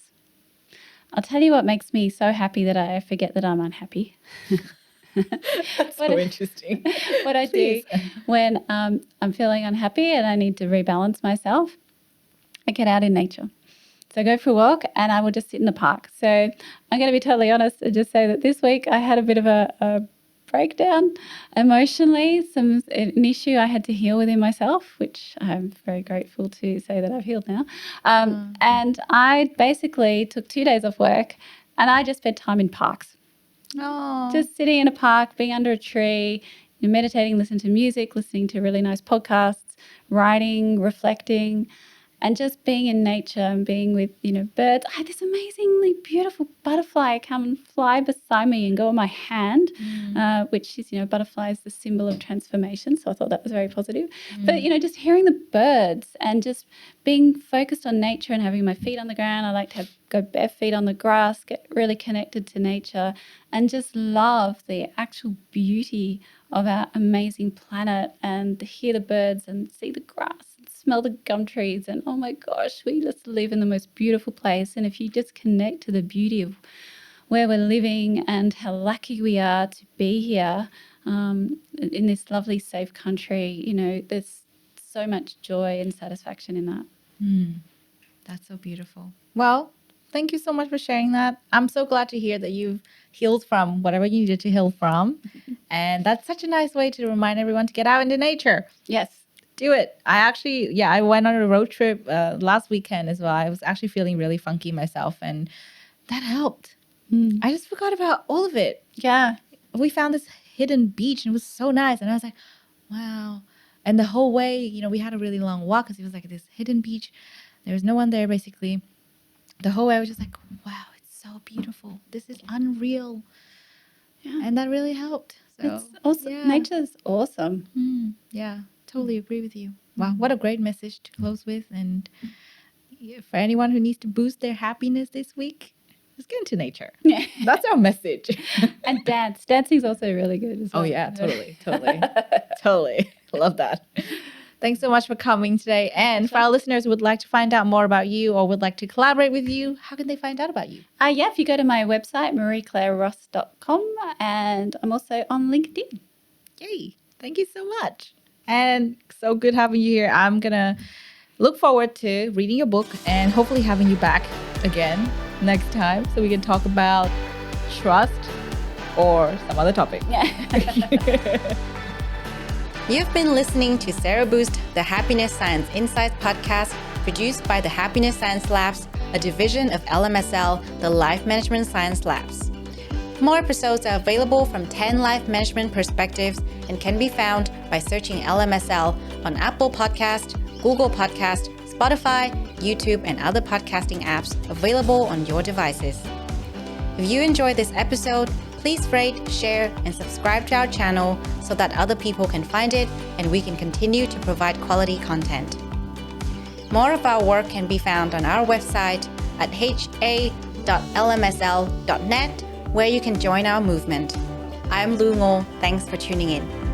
I'll tell you what makes me so happy that I forget that I'm unhappy. That's What so I- interesting. What I do Please. when I'm feeling unhappy and I need to rebalance myself, I get out in nature. So I go for a walk and I will just sit in the park. So I'm going to be totally honest and just say that this week I had a bit of a breakdown emotionally, an issue I had to heal within myself, which I'm very grateful to say that I've healed now. And I basically took 2 days off work and I just spent time in parks. Oh, Just sitting in a park, being under a tree, meditating, listening to music, listening to really nice podcasts, writing, reflecting, and just being in nature and being with, birds. I had this amazingly beautiful butterfly come and fly beside me and go on my hand, which is, butterfly is the symbol of transformation. So I thought that was very positive. But, just hearing the birds and just being focused on nature and having my feet on the ground. I like to go bare feet on the grass, get really connected to nature and just love the actual beauty of our amazing planet and hear the birds and see the grass and smell the gum trees. And oh my gosh, we just live in the most beautiful place. And if you just connect to the beauty of where we're living and how lucky we are to be here in this lovely, safe country, there's so much joy and satisfaction in that. that's so beautiful. Well, thank you so much for sharing that. I'm so glad to hear that you've healed from whatever you needed to heal from. And that's such a nice way to remind everyone to get out into nature. Yes. Do it. I went on a road trip last weekend as well. I was actually feeling really funky myself, and that helped. I just forgot about all of it. Yeah. We found this hidden beach and it was so nice. And I was like, wow. And the whole way, we had a really long walk because it was like this hidden beach. There was no one there basically. The whole way I was just like, wow, it's so beautiful. This is unreal. Yeah. And that really helped. So, It's awesome. yeah. Nature's awesome. Yeah, totally agree with you. Wow, what a great message to close with. And for anyone who needs to boost their happiness this week, just get into nature. Yeah. That's our message. And dance. Dancing's also really good as well. Oh, yeah, totally. Totally. Love that. Thanks so much for coming today. And for our listeners who would like to find out more about you or would like to collaborate with you, how can they find out about you? If you go to my website, marieclaireross.com, and I'm also on LinkedIn. Yay. Thank you so much. And so good having you here. I'm going to look forward to reading your book and hopefully having you back again next time so we can talk about trust or some other topic. You've been listening to Sarah Boost, the Happiness Science Insights podcast, produced by the Happiness Science Labs, a division of LMSL, the Life Management Science Labs. More episodes are available from 10 life management perspectives and can be found by searching LMSL on Apple Podcast, Google Podcast, Spotify, YouTube, and other podcasting apps available on your devices. If you enjoyed this episode, please rate, share, and subscribe to our channel so that other people can find it and we can continue to provide quality content. More of our work can be found on our website at ha.lmsl.net, where you can join our movement. I'm Lu Ngo. Thanks for tuning in.